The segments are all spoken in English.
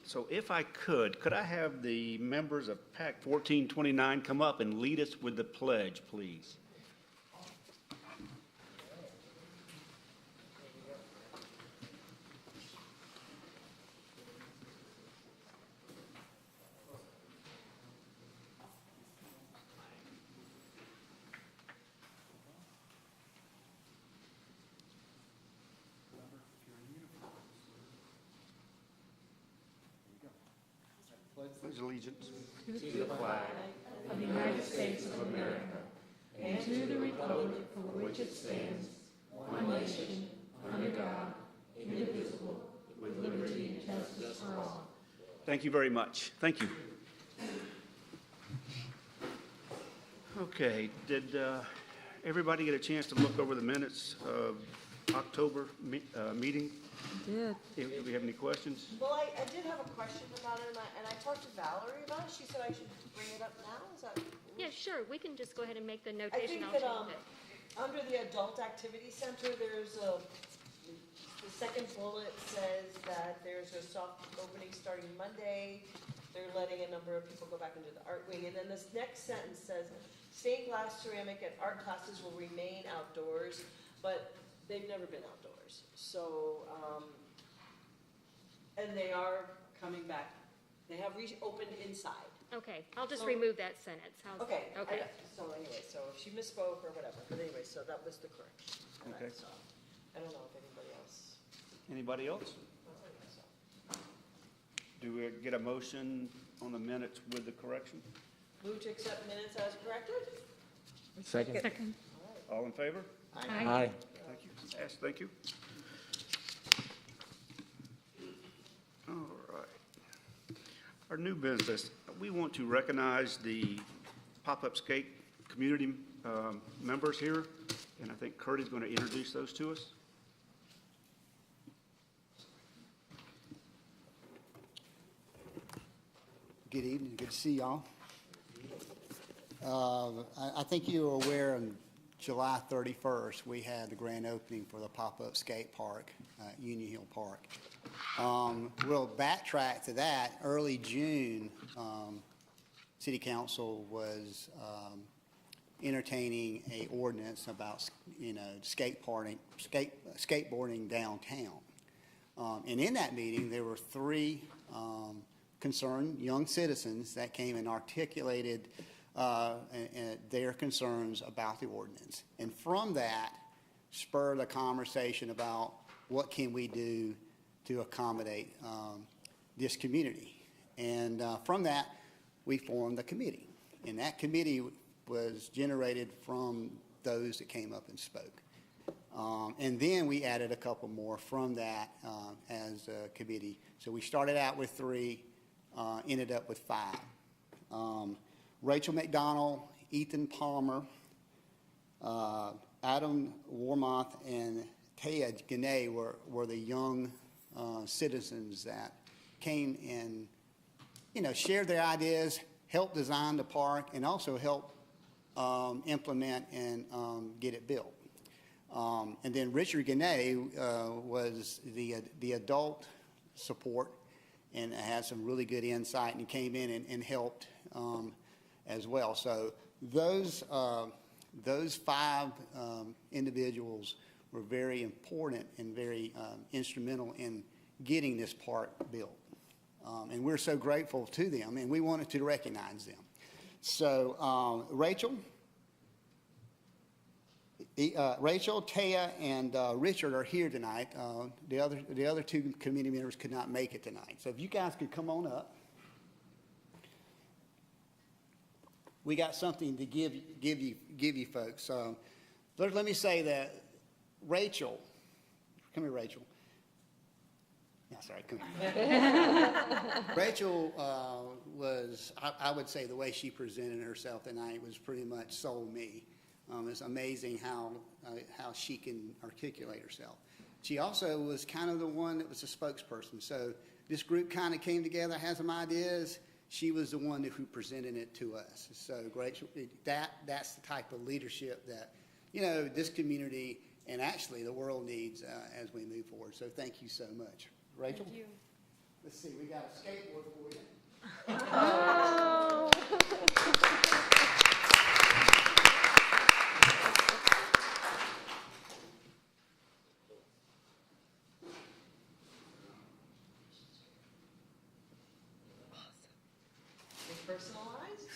So if I could I have the members of PAC 1429 come up and lead us with the pledge, please? Pledge allegiance to the flag of the United States of America and to the republic for which it stands, one nation, under God, indivisible, with liberty and justice for all. Thank you very much. Thank you. Okay, did everybody get a chance to look over the minutes of October meeting? Did. Do we have any questions? Well, I did have a question about it, and I talked to Valerie about it. She said I should bring it up now. Is that? Yeah, sure. We can just go ahead and make the I notation. think I'll that change it. under the Adult Activity Center, the second bullet says that there's a soft opening starting Monday. They're letting a number of people go back into the art wing. And then this next sentence says, stained glass, ceramic, and art classes will remain outdoors, but they've never been outdoors. So, and they are coming back. They have reopened inside. Okay, I'll just remove that sentence. How's Okay. that? Okay. So anyway, so if she misspoke or whatever, but anyway, so that was the correction. Okay. So, I don't know if anybody else. Anybody else? Do we get a motion on the minutes with the correction? Move to accept minutes as corrected? Second. Second. All in favor? Aye. Thank you. Yes, thank you. All right. Our new business, we want to recognize the pop-up skate community members here, and I think Kurt is going to introduce those to us. Good evening. Good to see y'all. I think you were aware on July 31st, we had the grand opening for the pop-up skate park at Union Hill Park. We'll backtrack to that. Early June, City Council was entertaining a ordinance about, skateboarding downtown. And in that meeting, there were three concerned young citizens that came and articulated their concerns about the ordinance. And from that spurred a conversation about what can we do to accommodate this community. And from that, we formed a committee. And that committee was generated from those that came up and spoke. And then we added a couple more from that as a committee. So we started out with three, ended up with five. Rachel McDonald, Ethan Palmer, Adam Warmoth, and Taya Gane were the young citizens that came and, shared their ideas, helped design the park, and also helped implement and get it built. And then Richard Gane was the adult support and had some really good insight and came in and helped as well. So those five individuals were very important and very instrumental in getting this park built. And we're so grateful to them, and we wanted to recognize them. So Rachel, Taya, and Richard are here tonight. The other two committee members could not make it tonight. So if you guys could come on up. We got something to give you folks. Let me say that Rachel, come here, Rachel. Yeah, sorry, come here. Rachel was, I would say, the way she presented herself tonight was pretty much sold me. It's amazing how she can articulate herself. She also was kind of the one that was a spokesperson. So this group kind of came together, had some ideas. She was the one who presented it to us. So Rachel, that's the type of leadership that, this community and actually the world needs as we move forward. So thank you so much. Rachel? Thank you. Let's see, we got a skateboard for you. Oh. It's personalized?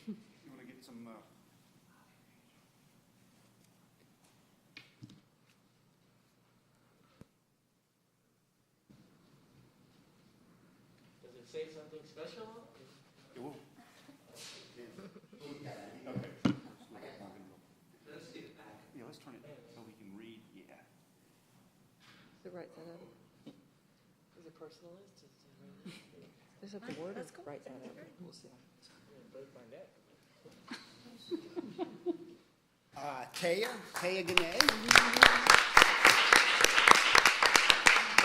You want to get some, Does it say something special on it? it will. Okay. Let's see the back. Yeah, let's turn it so we can read, yeah. The right side up. Is it personalized? There's up the word is right side up. We'll see. Better find out. Taya Gannett.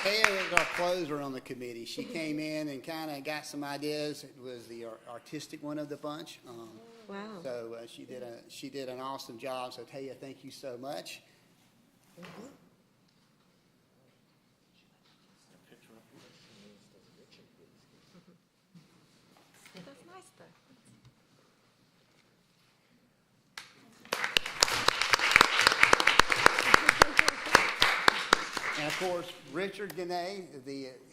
Taya is our closer on the committee. She came in and kind of got some ideas. It was the artistic one of the bunch. Wow. So she did an awesome job. So Taya, thank you so much. That's nice though. And of course, Richard Gannett,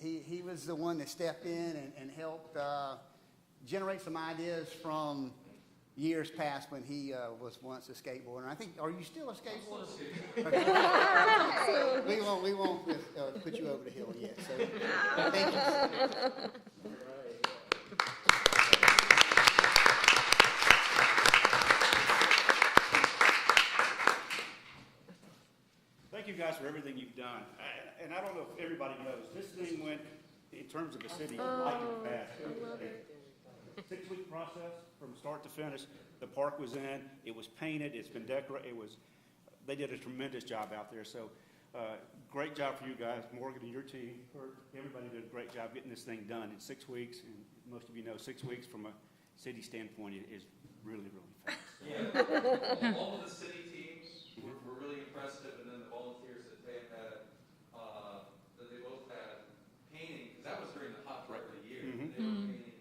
he was the one that stepped in and helped generate some ideas from years past when he was once a skateboarder. And I think, are you still a skateboarder? Okay. We won't put you over the hill yet. So thank you. Thank you guys for everything you've done. And I don't know if everybody knows, this thing went, in terms of the city, lightning fast. 6-week process from start to finish. The park was in, it was painted, it's been decorated, they did a tremendous job out there. So, great job for you guys, Morgan and your team. Everybody did a great job getting this thing done in 6 weeks. And most of you know 6 weeks from a city standpoint is really, really fast. Yeah, all of the city teams were really impressive, and then the volunteers that they had, that they both had painting, because that was during the hot part of the year. Mhm. They were painting,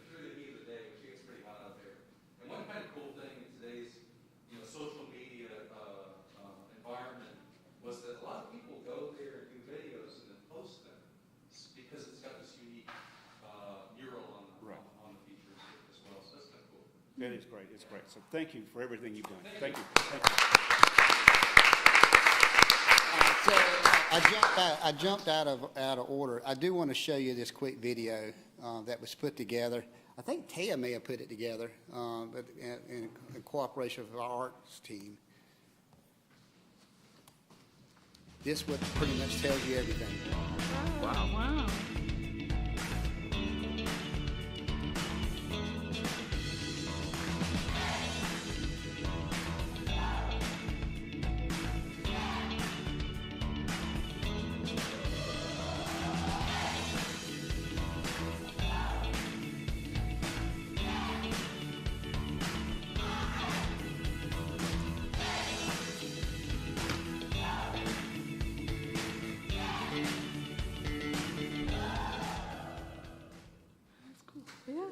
through the heat of the day, which gets pretty hot out there. And one kind of cool thing in today's, social media environment was that a lot of people go there and do videos and then post them because it's got this unique mural on Right. on the features as well. So that's kind of cool. It is great, it's great. So thank you for everything you've done. Thank you. Thank you. So I jumped out of order. I do want to show you this quick video that was put together. I think Taya may have put it together, but in cooperation with our arts team. This what pretty much tells you everything. Wow.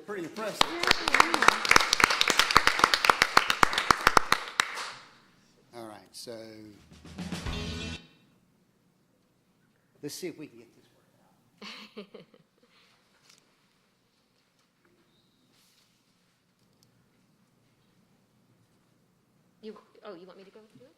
Pretty impressive. All right, so let's see if we can get this worked out. You want me to go do it?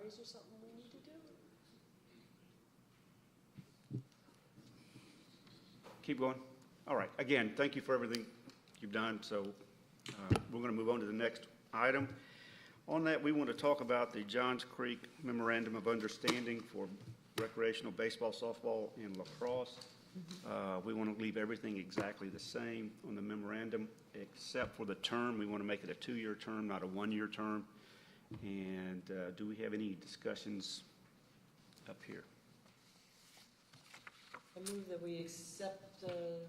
is there something we need to do? Keep going. All right. Again, thank you for everything you've done. So we're going to move on to the next item. On that, we want to talk about the Johns Creek Memorandum of Understanding for recreational baseball, softball, and lacrosse. We want to leave everything exactly the same on the memorandum, except for the term. We want to make it a 2-year term, not a 1-year term. And do we have any discussions up here? I move that we accept the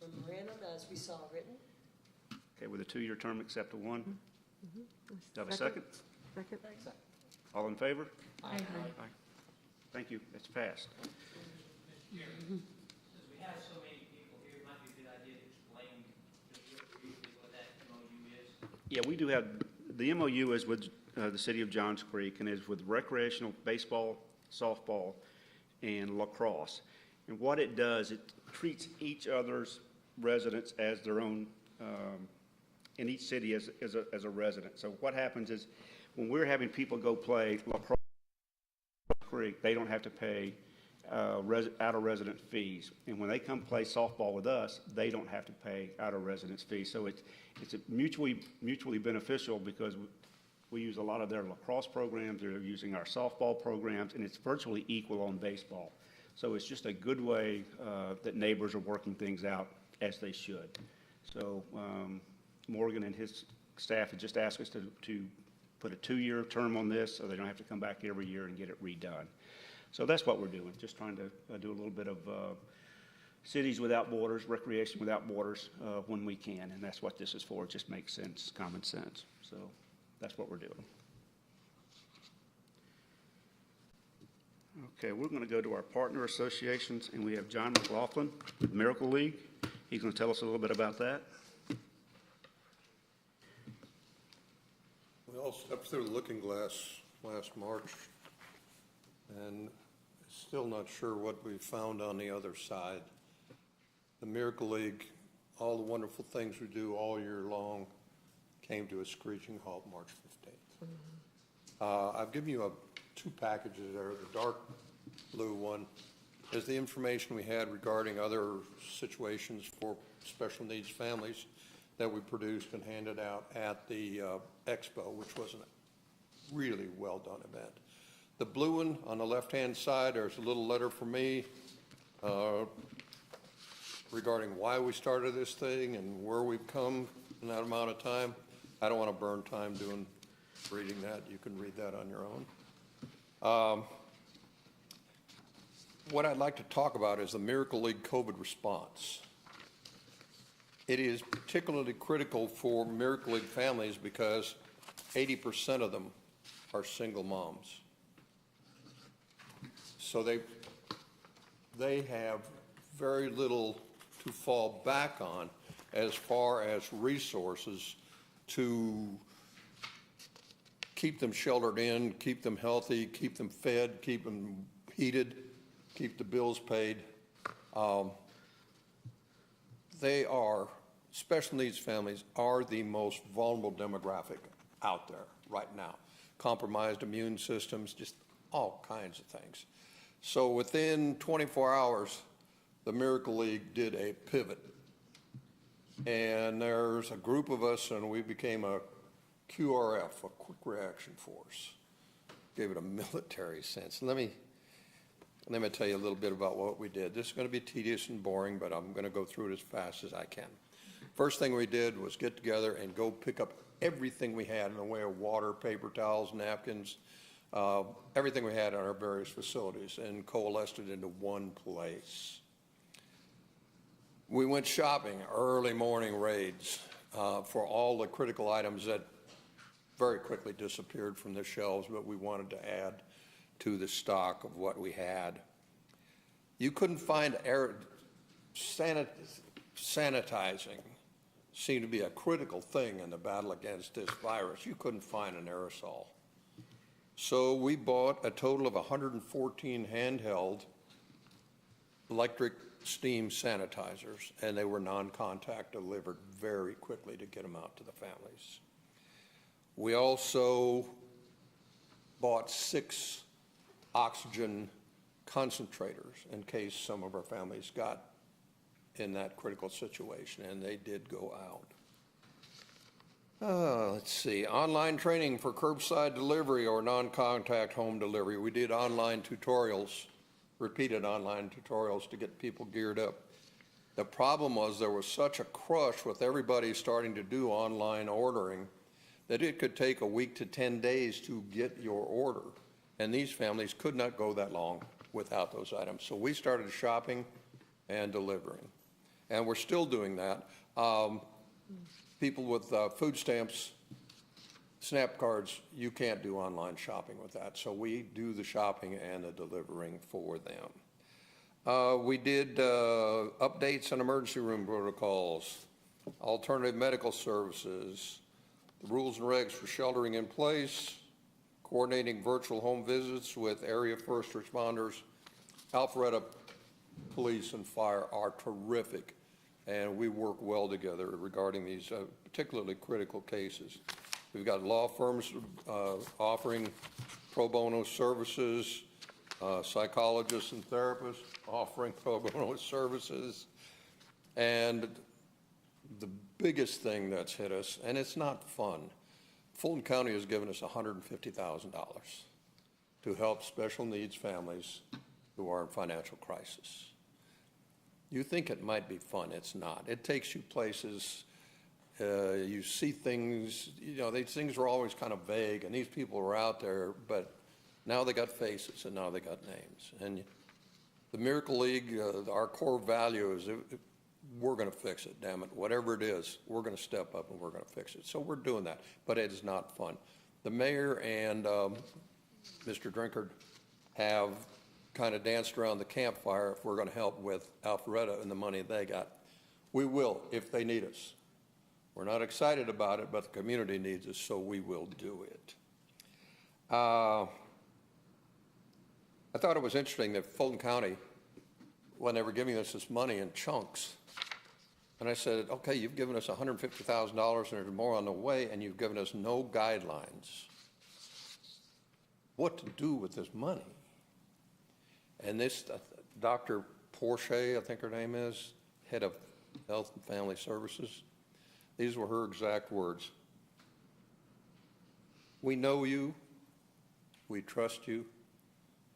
memorandum as we saw written. Okay, with a 2-year term, except a 1? Do you have a second? Second. All in favor? Aye. Aye. Thank you. It's passed. Since we have so many people here, it might be a good idea to explain just real briefly what that MOU is. Yeah, we do have, the MOU is with the city of Johns Creek and is with recreational baseball, softball, and lacrosse. And what it does, it treats each other's residents as their own, in each city as a resident. So what happens is, when we're having people go play lacrosse Creek, they don't have to pay out-of-resident fees. And when they come play softball with us, they don't have to pay out-of-residence fees. So it's a mutually beneficial, because we use a lot of their lacrosse programs, they're using our softball programs, and it's virtually equal on baseball. So it's just a good way that neighbors are working things out as they should. So Morgan and his staff had just asked us to put a 2-year term on this, so they don't have to come back every year and get it redone. So that's what we're doing, just trying to do a little bit of cities without borders, recreation without borders when we can, and that's what this is for. It just makes sense, common sense. So that's what we're doing. Okay, we're going to go to our partner associations, and we have John McLaughlin with Miracle League. He's going to tell us a little bit about that. We all stepped through the looking glass last March, and still not sure what we found on the other side. The Miracle League, all the wonderful things we do all year long, came to a screeching halt March 15th. I've given you 2 packages there. The dark blue one is the information we had regarding other situations for special needs families that we produced and handed out at the expo, which was a really well-done event. The blue one on the left-hand side, there's a little letter from me regarding why we started this thing and where we've come in that amount of time. I don't want to burn time reading that. You can read that on your own. What I'd like to talk about is the Miracle League COVID response. It is particularly critical for Miracle League families because 80% of them are single moms. So they have very little to fall back on as far as resources to keep them sheltered in, keep them healthy, keep them fed, keep them heated, keep the bills paid. Special needs families are the most vulnerable demographic out there right now. Compromised immune systems, just all kinds of things. So within 24 hours, the Miracle League did a pivot. And there's a group of us, and we became a QRF, a Quick Reaction Force. Gave it a military sense. Let me tell you a little bit about what we did. This is going to be tedious and boring, but I'm going to go through it as fast as I can. First thing we did was get together and go pick up everything we had in the way of water, paper towels, napkins, everything we had at our various facilities, and coalesced it into one place. We went shopping, early morning raids, for all the critical items that very quickly disappeared from the shelves, but we wanted to add to the stock of what we had. You couldn't find sanitizing seemed to be a critical thing in the battle against this virus. You couldn't find an aerosol. So we bought a total of 114 handheld electric steam sanitizers, and they were non-contact delivered very quickly to get them out to the families. We also bought 6 oxygen concentrators in case some of our families got in that critical situation, and they did go out. Let's see, online training for curbside delivery or non-contact home delivery. We did online tutorials, repeated online tutorials to get people geared up. The problem was there was such a crush with everybody starting to do online ordering that it could take a week to 10 days to get your order. And these families could not go that long without those items. So we started shopping and delivering. And we're still doing that. People with food stamps, SNAP cards, you can't do online shopping with that. So we do the shopping and the delivering for them. We did updates on emergency room protocols, alternative medical services, the rules and regs for sheltering in place, coordinating virtual home visits with area first responders. Alpharetta Police and Fire are terrific, and we work well together regarding these particularly critical cases. We've got law firms offering pro bono services, psychologists and therapists offering pro bono services, and the biggest thing that's hit us, and it's not fun, Fulton County has given us $150,000 to help special needs families who are in financial crisis. You think it might be fun, it's not. It takes you places, you see things, you know, these things were always kind of vague, and these people were out there, but now they got faces and now they got names. And the Miracle League, our core value is we're going to fix it, damn it. Whatever it is, we're going to step up and we're going to fix it. So we're doing that, but it is not fun. The mayor and Mr. Drinkard have kind of danced around the campfire if we're going to help with Alpharetta and the money they got. We will if they need us. We're not excited about it, but the community needs us, so we will do it. I thought it was interesting that Fulton County, when they were giving us this money in chunks, and I said, okay, you've given us $150,000 and there's more on the way, and you've given us no guidelines what to do with this money. And this Dr. Porsche, I think her name is, head of Health and Family Services, these were her exact words. We know you, we trust you,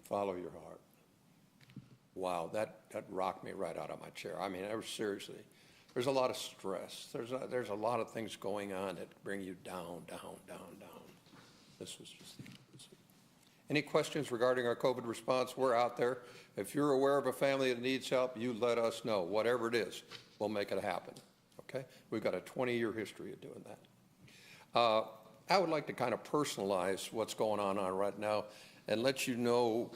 follow your heart. Wow, that rocked me right out of my chair. I mean, seriously, there's a lot of stress. There's a lot of things going on that bring you down, down, down, down. This was just. Any questions regarding our COVID response? We're out there. If you're aware of a family that needs help, you let us know. Whatever it is, we'll make it happen. Okay? We've got a 20-year history of doing that. I would like to kind of personalize what's going on right now and let you know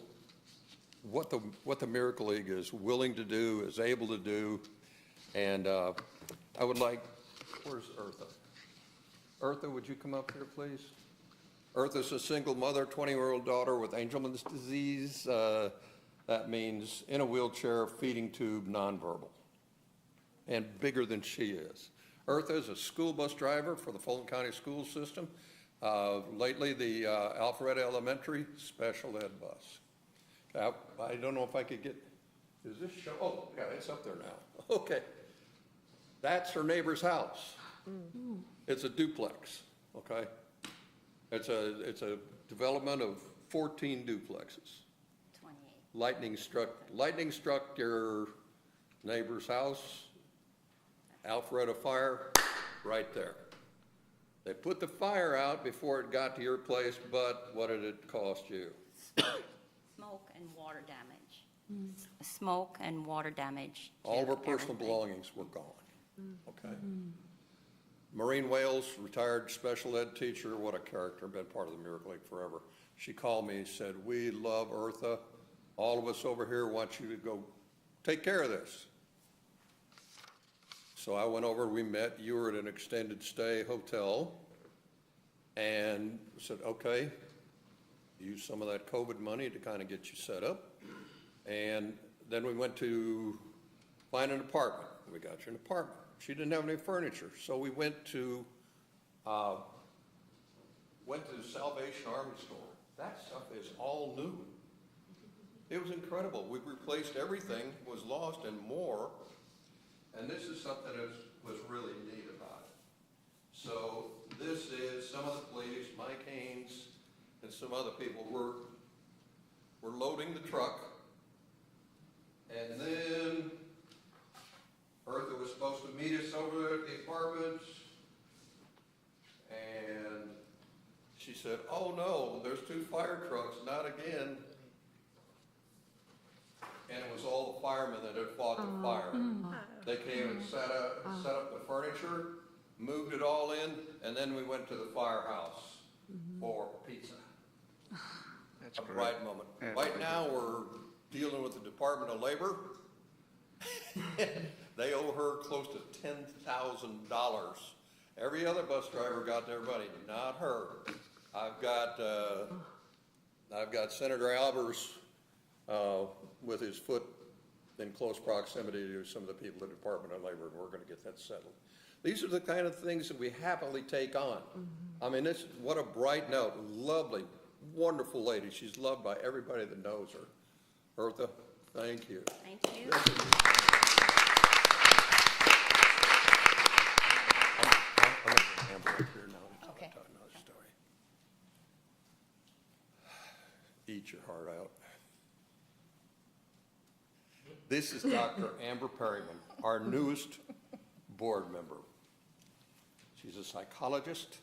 what the Miracle League is willing to do, is able to do, and I would like, where's Eartha? Eartha, would you come up here, please? Eartha's a single mother, 20-year-old daughter with Angelman's disease. That means in a wheelchair, feeding tube, nonverbal, and bigger than she is. Eartha is a school bus driver for the Fulton County school system. Lately, the Alpharetta Elementary special ed bus. I don't know if I could get, is this show? Oh, yeah, it's up there now. Okay. That's her neighbor's house. Mm-hmm. It's a duplex, okay? It's a development of 14 duplexes. 28. Lightning struck your neighbor's house, Alpharetta Fire, right there. They put the fire out before it got to your place, but what did it cost you? Smoke and water damage. Smoke and water damage. All of our personal belongings were gone, okay? Maureen Wales, retired special ed teacher, what a character, been part of the Miracle League forever. She called me and said, we love Eartha. All of us over here want you to go take care of this. So I went over, we met, you were at an extended stay hotel, and said, okay, use some of that COVID money to kind of get you set up. And then we went to find an apartment. We got you an apartment. She didn't have any furniture, so we went to the Salvation Army store That stuff is all new. It was incredible. We replaced everything, was lost and more. And this is something that was really neat about it. So this is some of the police, Mike Haynes, and some other people were loading the truck. And then Bertha was supposed to meet us over there at the apartments. And she said, "Oh no, there's 2 fire trucks, not again." And it was all the firemen that had fought the fire. They came and set up the furniture, moved it all in, and then we went to the firehouse for pizza. That's A great. bright moment. That's Right great. now, we're dealing with the Department of Labor. They owe her close to $10,000. Every other bus driver got their money, not her. I've got Senator Albers with his foot in close proximity to some of the people at the Department of Labor, and we're going to get that settled. These are the kind of things that we happily take on. I mean, what a bright note. Lovely, wonderful lady. She's loved by everybody that knows her. Bertha, thank you. Thank you. I'm going to get Amber up here now to Okay. tell another story. Eat your heart out. This is Dr. Amber Perryman, our newest board member. She's a psychologist.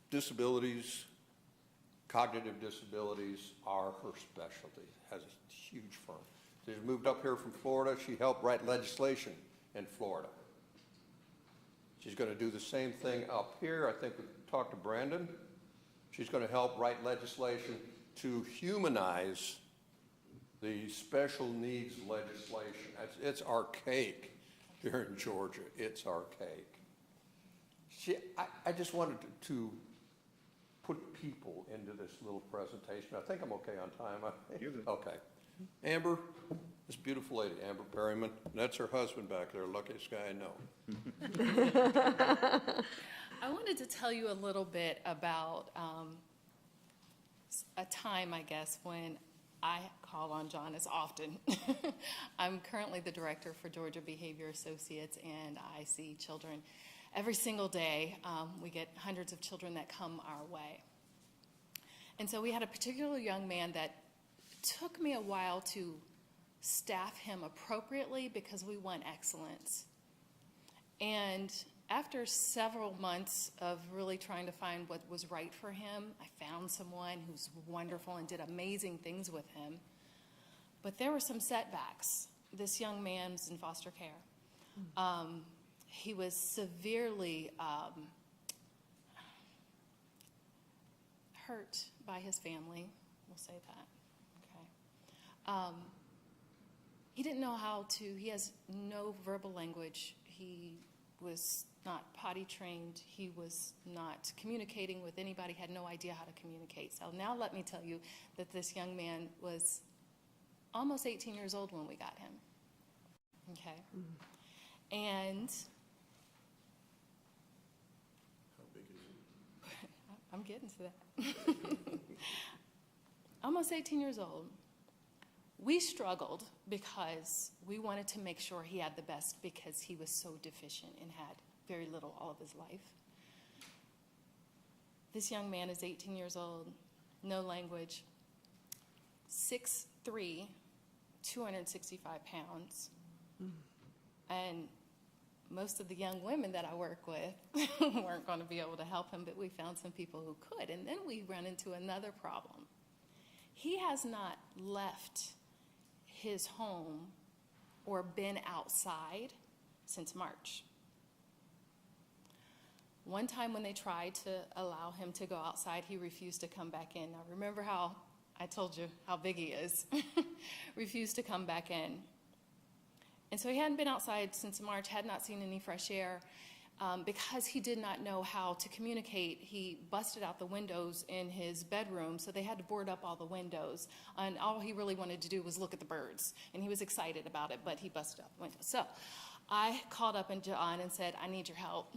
Disabilities, cognitive disabilities are her specialty. Has a huge firm. She's moved up here from Florida. She helped write legislation in Florida. She's going to do the same thing up here. I think we talked to Brandon. She's going to help write legislation to humanize the special needs legislation. It's archaic here in Georgia. It's archaic. I just wanted to put people into this little presentation. I think I'm okay on time. You're good. Okay. Amber, this beautiful lady, Amber Perryman, that's her husband back there, luckiest guy I know. I wanted to tell you a little bit about a time, I guess, when I call on John as often. I'm currently the director for Georgia Behavior Associates, and I see children every single day. We get hundreds of children that come our way. And so we had a particular young man that took me a while to staff him appropriately because we want excellence. And after several months of really trying to find what was right for him, I found someone who's wonderful and did amazing things with him. But there were some setbacks. This young man was in foster care. He was severely hurt by his family, we'll say that, okay. He didn't know how to, he has no verbal language. He was not potty trained. He was not communicating with anybody, had no idea how to communicate. So now let me tell you that this young man was almost 18 years old when we got him, okay? And How big is he? I'm getting to that. Almost 18 years old. We struggled because we wanted to make sure he had the best because he was so deficient and had very little all of his life. This young man is 18 years old, no language, 6'3", 265 pounds. And most of the young women that I work with weren't going to be able to help him, but we found some people who could. And then we run into another problem. He has not left his home or been outside since March. One time when they tried to allow him to go outside, he refused to come back in. Now remember how I told you how big he is. Refused to come back in. And so he hadn't been outside since March, had not seen any fresh air. Because he did not know how to communicate, he busted out the windows in his bedroom, so they had to board up all the windows. And all he really wanted to do was look at the birds, and he was excited about it, but he busted out the windows. So I called up John and said, I need your help.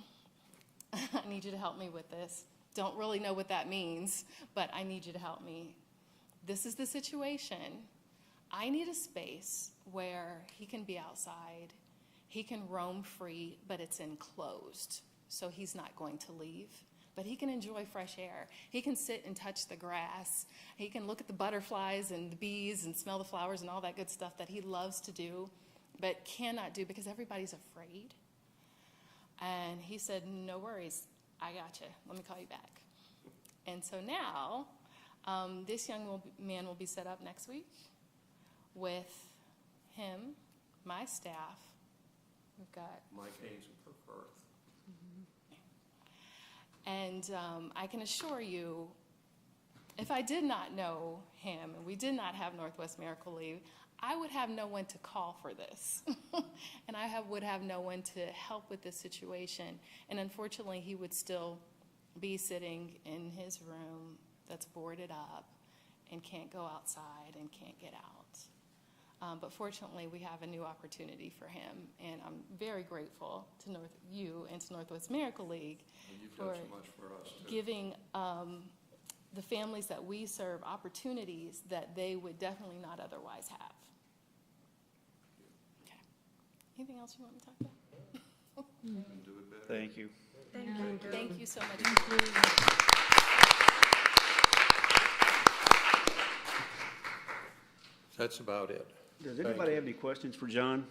I need you to help me with this. don't really know what that means, but I need you to help me. This is the situation. I need a space where he can be outside, he can roam free, but it's enclosed, so he's not going to leave. But he can enjoy fresh air. He can sit and touch the grass. He can look at the butterflies and the bees and smell the flowers and all that good stuff that he loves to do, but cannot do because everybody's afraid. And he said, no worries, I got you. Let me call you back. And so now, this young man will be set up next week with him, my staff. We've got Mike Haynes for birth. And I can assure you, if I did not know him and we did not have Northwest Miracle League, I would have no one to call for this. And I would have no one to help with this situation. And unfortunately, he would still be sitting in his room that's boarded up and can't go outside and can't get out. But fortunately, we have a new opportunity for him, and I'm very grateful to you and to Northwest Miracle League You've for done so much for us, too. giving the families that we serve opportunities that they would definitely not otherwise have. Okay. Anything else you want me to talk about? You can do it better. Thank you. Thank you so much. That's about it. Does anybody have any questions for John?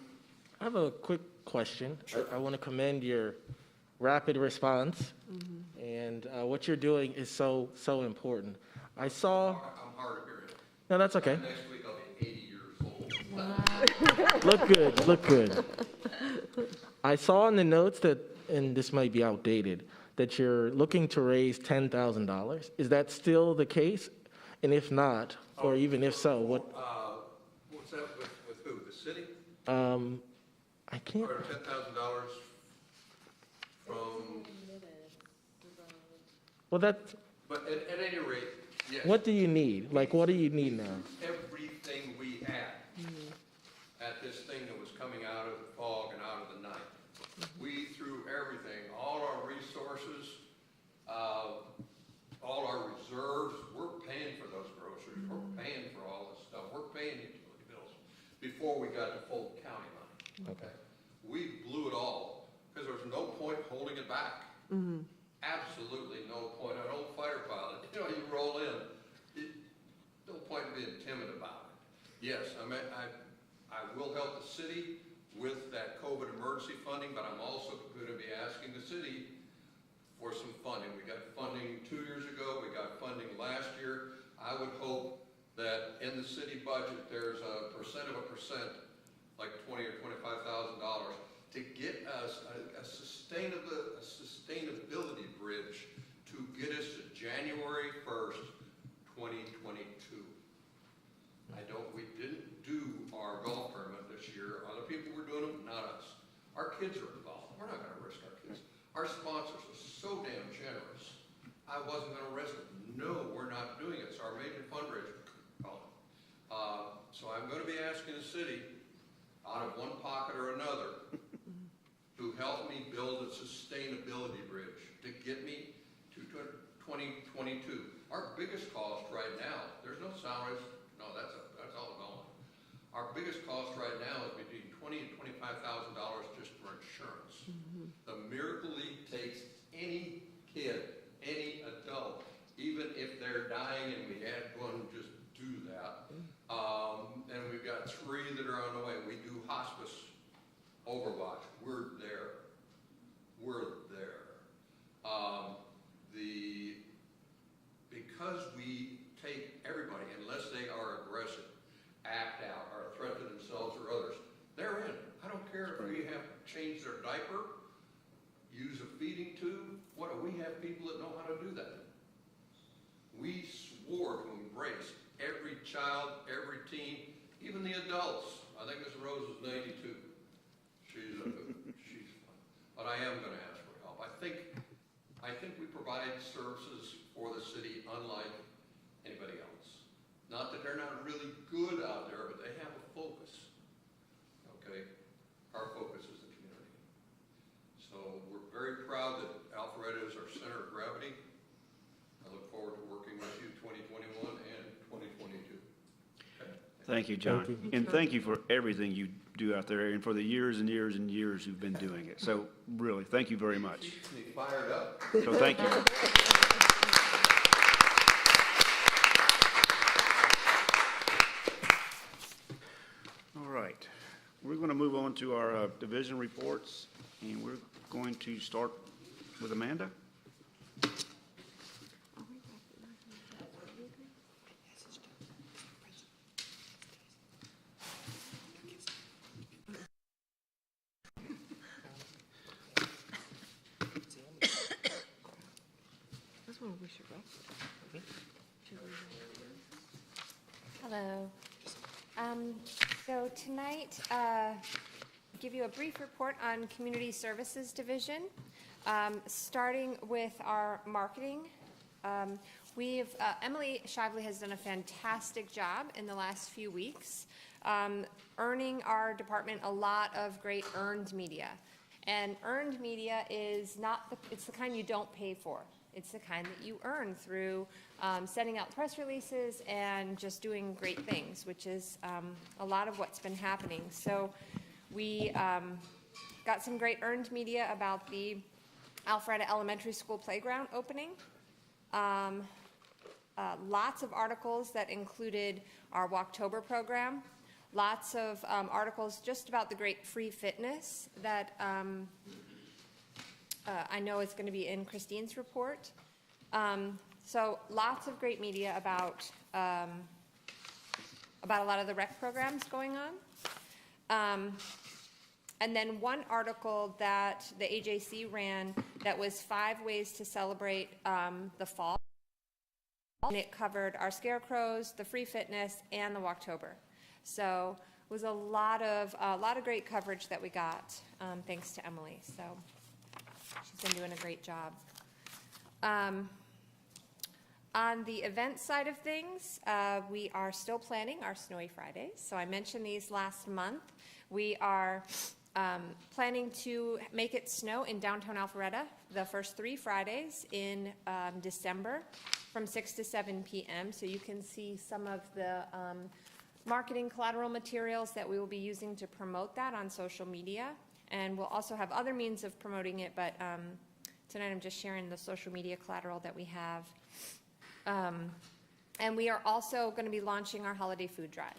I have a quick question. I want to commend your rapid response, and what you're doing is so important. I saw. I'm hard of hearing. No, that's okay. Next week I'll be 80 years old. Look good, look good. I saw in the notes that, and this might be outdated, that you're looking to raise $10,000. Is that still the case? And if not, or even if so, what? What's that with who? The city? I can't. Or $10,000 from, Well, that's. but at any rate, yes. What do you need? Like, what do you need now? Everything we had at this thing that was coming out of the fog and out of the night. We threw everything, all our resources, all our reserves. We're paying for those groceries. We're paying for all this stuff. We're paying utility bills before we got to Fulton County money. Okay. We blew it all because there was no point holding it back. Absolutely no point. An old fighter pilot, you roll in. No point in being timid about it. Yes, I will help the city with that COVID emergency funding, but I'm also going to be asking the city for some funding. We got funding 2 years ago. We got funding last year. I would hope that in the city budget, there's a percent, like $20,000 or $25,000, to get us a sustainability bridge to get us to January 1st, 2022. We didn't do our golf tournament this year. Other people were doing them, not us. Our kids are involved. We're not going to risk our kids. Our sponsors are so damn generous. I wasn't going to risk it. No, we're not doing it. It's our major fundraiser component. So I'm going to be asking the city, out of one pocket or another, to help me build a sustainability bridge to get me to 2022. Our biggest cost right now, there's no salaries. No, that's all gone. Our biggest cost right now is between $20,000 and $25,000 just for insurance. The Miracle League takes any kid, any adult, even if they're dying and we had one just do that. And we've got 3 that are on the way. We do hospice overwatch. We're there. We're there. Because we take everybody, unless they are aggressive, act out, or a threat to themselves or others, they're in. I don't care if we have to change their diaper, use a feeding tube. What do we have people that know how to do that? We swore to embrace every child, every teen, even the adults. I think Ms. Rose is 92. She's fun. But I am going to ask for help. I think we provide services for the city unlike anybody else. Not that they're not really good out there, but they have a focus. Okay? Our focus is the community. So we're very proud that Alpharetta is our center of gravity. Thank you, John. Thank you. And thank you for everything you do out there and for the years and years and years you've been doing it. So really, thank you very much. Keeps me fired up. So thank you. All right, we're going to move on to our division reports, and we're going to start with Amanda. That's where we should go. Hello. So tonight, give you a brief report on Community Services Division, starting with our marketing. Emily Shively has done a fantastic job in the last few weeks, earning our department a lot of great earned media. And earned media is it's the kind you don't pay for. It's the kind that you earn through sending out press releases and just doing great things, which is a lot of what's been happening. So we got some great earned media about the Alpharetta Elementary School playground opening. Lots of articles that included our Walktober program. Lots of articles just about the great free fitness that I know is going to be in Christine's report. So lots of great media about a lot of the rec programs going on. And then one article that the AJC ran that was 5 ways to celebrate the fall. And it covered our scarecrows, the free fitness, and the Walktober. So it was a lot of great coverage that we got, thanks to Emily. So she's been doing a great job. On the event side of things, we are still planning our Snowy Fridays. So I mentioned these last month. We are planning to make it snow in downtown Alpharetta the first 3 Fridays in December from 6 to 7 p.m. So you can see some of the marketing collateral materials that we will be using to promote that on social media. And we'll also have other means of promoting it, but tonight I'm just sharing the social media collateral that we have. And we are also going to be launching our holiday food drive.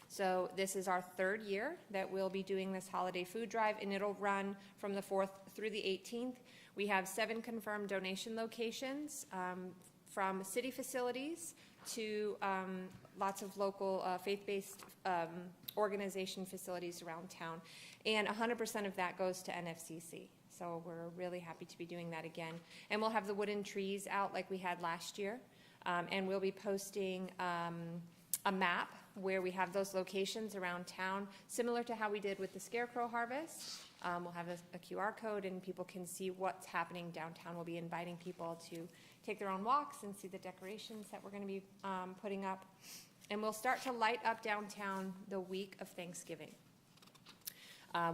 So this is our 3rd year that we'll be doing this holiday food drive, and it'll run from the 4th through the 18th. We have 7 confirmed donation locations from city facilities to lots of local faith-based organization facilities around town. And 100% of that goes to NFCC. So we're really happy to be doing that again. And we'll have the wooden trees out like we had last year. And we'll be posting a map where we have those locations around town, similar to how we did with the Scarecrow Harvest. We'll have a QR code and people can see what's happening downtown. We'll be inviting people to take their own walks and see the decorations that we're going to be putting up. And we'll start to light up downtown the week of Thanksgiving.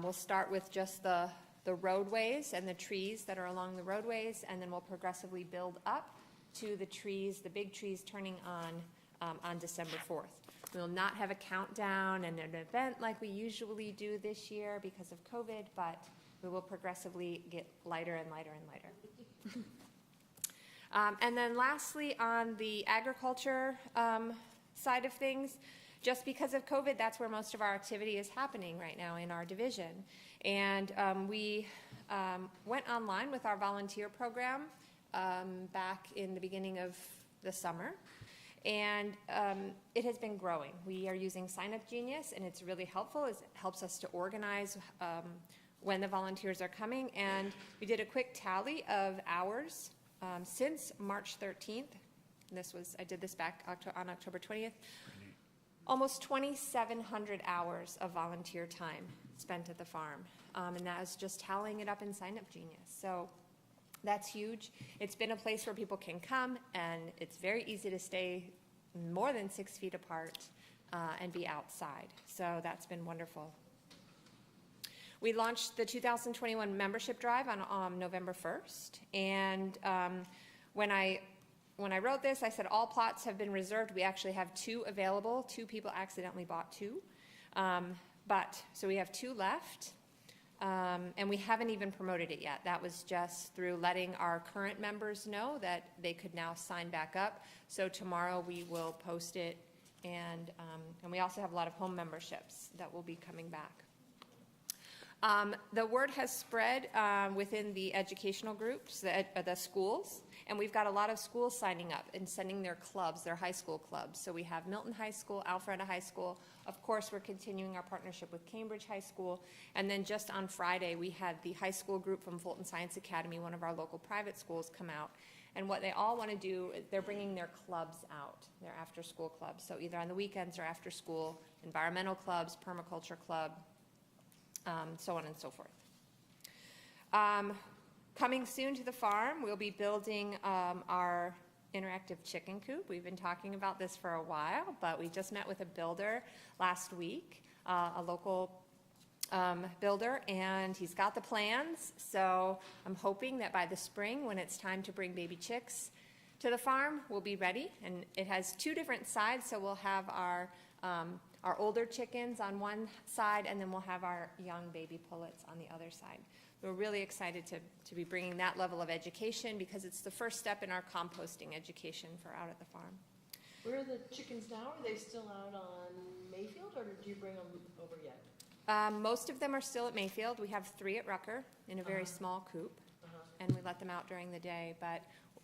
We'll start with just the roadways and the trees that are along the roadways, and then we'll progressively build up to the trees, the big trees turning on December 4th. We will not have a countdown and an event like we usually do this year because of COVID, but we will progressively get lighter and lighter and lighter. And then lastly, on the agriculture side of things, just because of COVID, that's where most of our activity is happening right now in our division. And we went online with our volunteer program back in the beginning of the summer. And it has been growing. We are using Sign Up Genius, and it's really helpful. It helps us to organize when the volunteers are coming. And we did a quick tally of hours since March 13th. I did this back on October 20th. Almost 2,700 hours of volunteer time spent at the farm. And that is just tallying it up in Sign Up Genius. So that's huge. It's been a place where people can come, and it's very easy to stay more than 6 feet apart and be outside. So that's been wonderful. We launched the 2021 membership drive on November 1st. And when I when I wrote this, I said all plots have been reserved. We actually have 2 available. 2 people accidentally bought 2. So we have 2 left. And we haven't even promoted it yet. That was just through letting our current members know that they could now sign back up. So tomorrow we will post it, and we also have a lot of home memberships that will be coming back. The word has spread within the educational groups, the schools, and we've got a lot of schools signing up and sending their clubs, their high school clubs. So we have Milton High School, Alpharetta High School. Of course, we're continuing our partnership with Cambridge High School. And then just on Friday, we had the high school group from Fulton Science Academy, one of our local private schools, come out. And what they all want to do, they're bringing their clubs out, their after-school clubs. So either on the weekends or after school, environmental clubs, permaculture club, so on and so forth. Coming soon to the farm, we'll be building our interactive chicken coop. We've been talking about this for a while, but we just met with a builder last week, a local builder, and he's got the plans. So I'm hoping that by the spring, when it's time to bring baby chicks to the farm, we'll be ready. And it has 2 different sides, so we'll have our older chickens on one side, and then we'll have our young baby pullets on the other side. We're really excited to be bringing that level of education because it's the first step in our composting education for out at the farm. Where are the chickens now? Are they still out on Mayfield, or did you bring them over yet? Most of them are still at Mayfield. We have 3 at Rucker in a very small coop, and we let them out during the day, but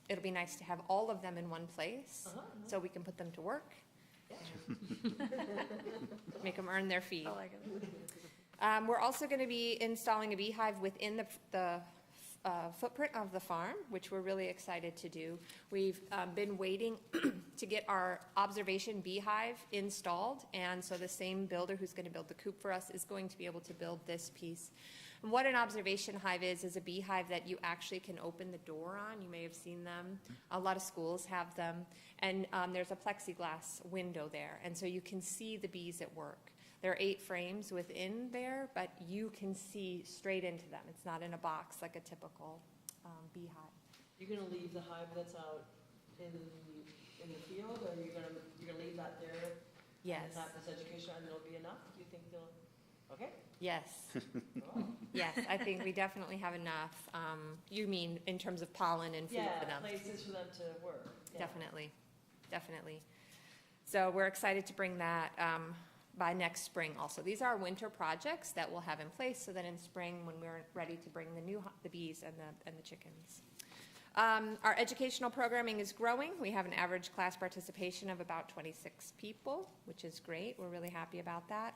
it'll be nice to have all of them in one place so we can put them to work. Make them earn their fee. I like it. We're also going to be installing a beehive within the footprint of the farm, which we're really excited to do. We've been waiting to get our observation beehive installed, and so the same builder who's going to build the coop for us is going to be able to build this piece. And what an observation hive is a beehive that you actually can open the door on. You may have seen them. A lot of schools have them. And there's a plexiglass window there, and so you can see the bees at work. There are 8 frames within there, but you can see straight into them. It's not in a box like a typical beehive. You're gonna leave the hive that's out in the field, or you're gonna leave that there? Yes. And have this education, and it'll be enough? Do you think they'll, okay? Yes. Yes, I think we definitely have enough. You mean in terms of pollen and food for them? Yeah, places for them to work. Yeah. Definitely, definitely. So we're excited to bring that by next spring also. These are winter projects that we'll have in place so that in spring, when we're ready to bring the bees and the chickens. Our educational programming is growing. We have an average class participation of about 26 people, which is great. We're really happy about that.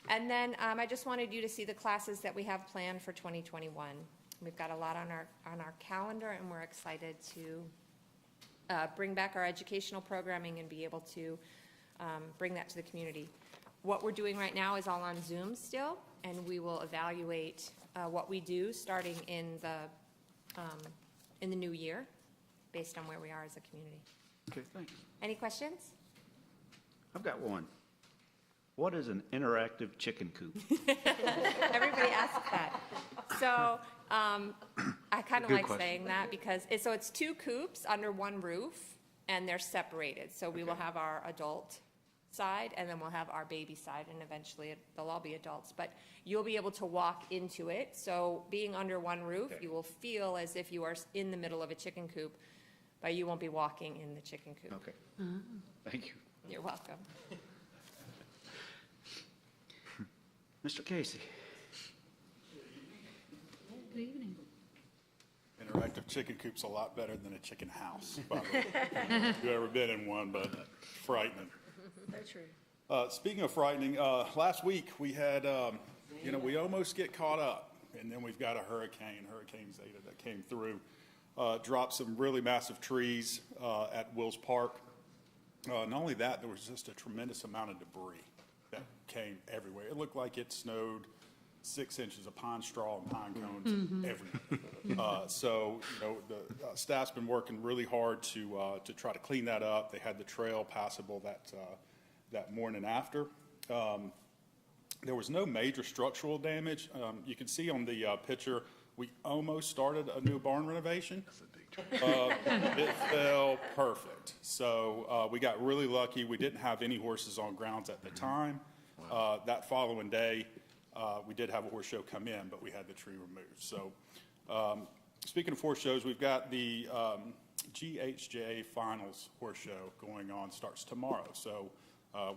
And then I just wanted you to see the classes that we have planned for 2021. We've got a lot on our calendar, and we're excited to bring back our educational programming and be able to bring that to the community. What we're doing right now is all on Zoom still, and we will evaluate what we do starting in the new year based on where we are as a community. Okay, thanks. Any questions? I've got one. What is an interactive chicken coop? Everybody asks that. So I kind of Good like question. saying that because it's 2 coops under one roof, and they're separated. So we will have our adult side, and then we'll have our baby side, and eventually they'll all be adults. But you'll be able to walk into it. So being under one roof, Okay. you will feel as if you are in the middle of a chicken coop, but you won't be walking in the chicken coop. Okay. Thank you. You're welcome. Mr. Casey? Good evening. Interactive chicken coop's a lot better than a chicken house, by the way. If you've ever been in one, but frightening. Very true. Speaking of frightening, last week we had, we almost get caught up, and then we've got a Hurricane Zeta, that came through, dropped some really massive trees at Wills Park. Not only that, there was just a tremendous amount of debris that came everywhere. It looked like it snowed 6 inches of pine straw and pine cones everywhere. So, the staff's been working really hard to try to clean that up. They had the trail passable that morning after. There was no major structural damage. You can see on the picture, we almost started a new barn renovation. It fell perfect. So we got really lucky. We didn't have any horses on grounds at the time. That following day, we did have a horse show come in, but we had the tree removed. So speaking of horse shows, we've got the GHJ Finals horse show going on, starts tomorrow. So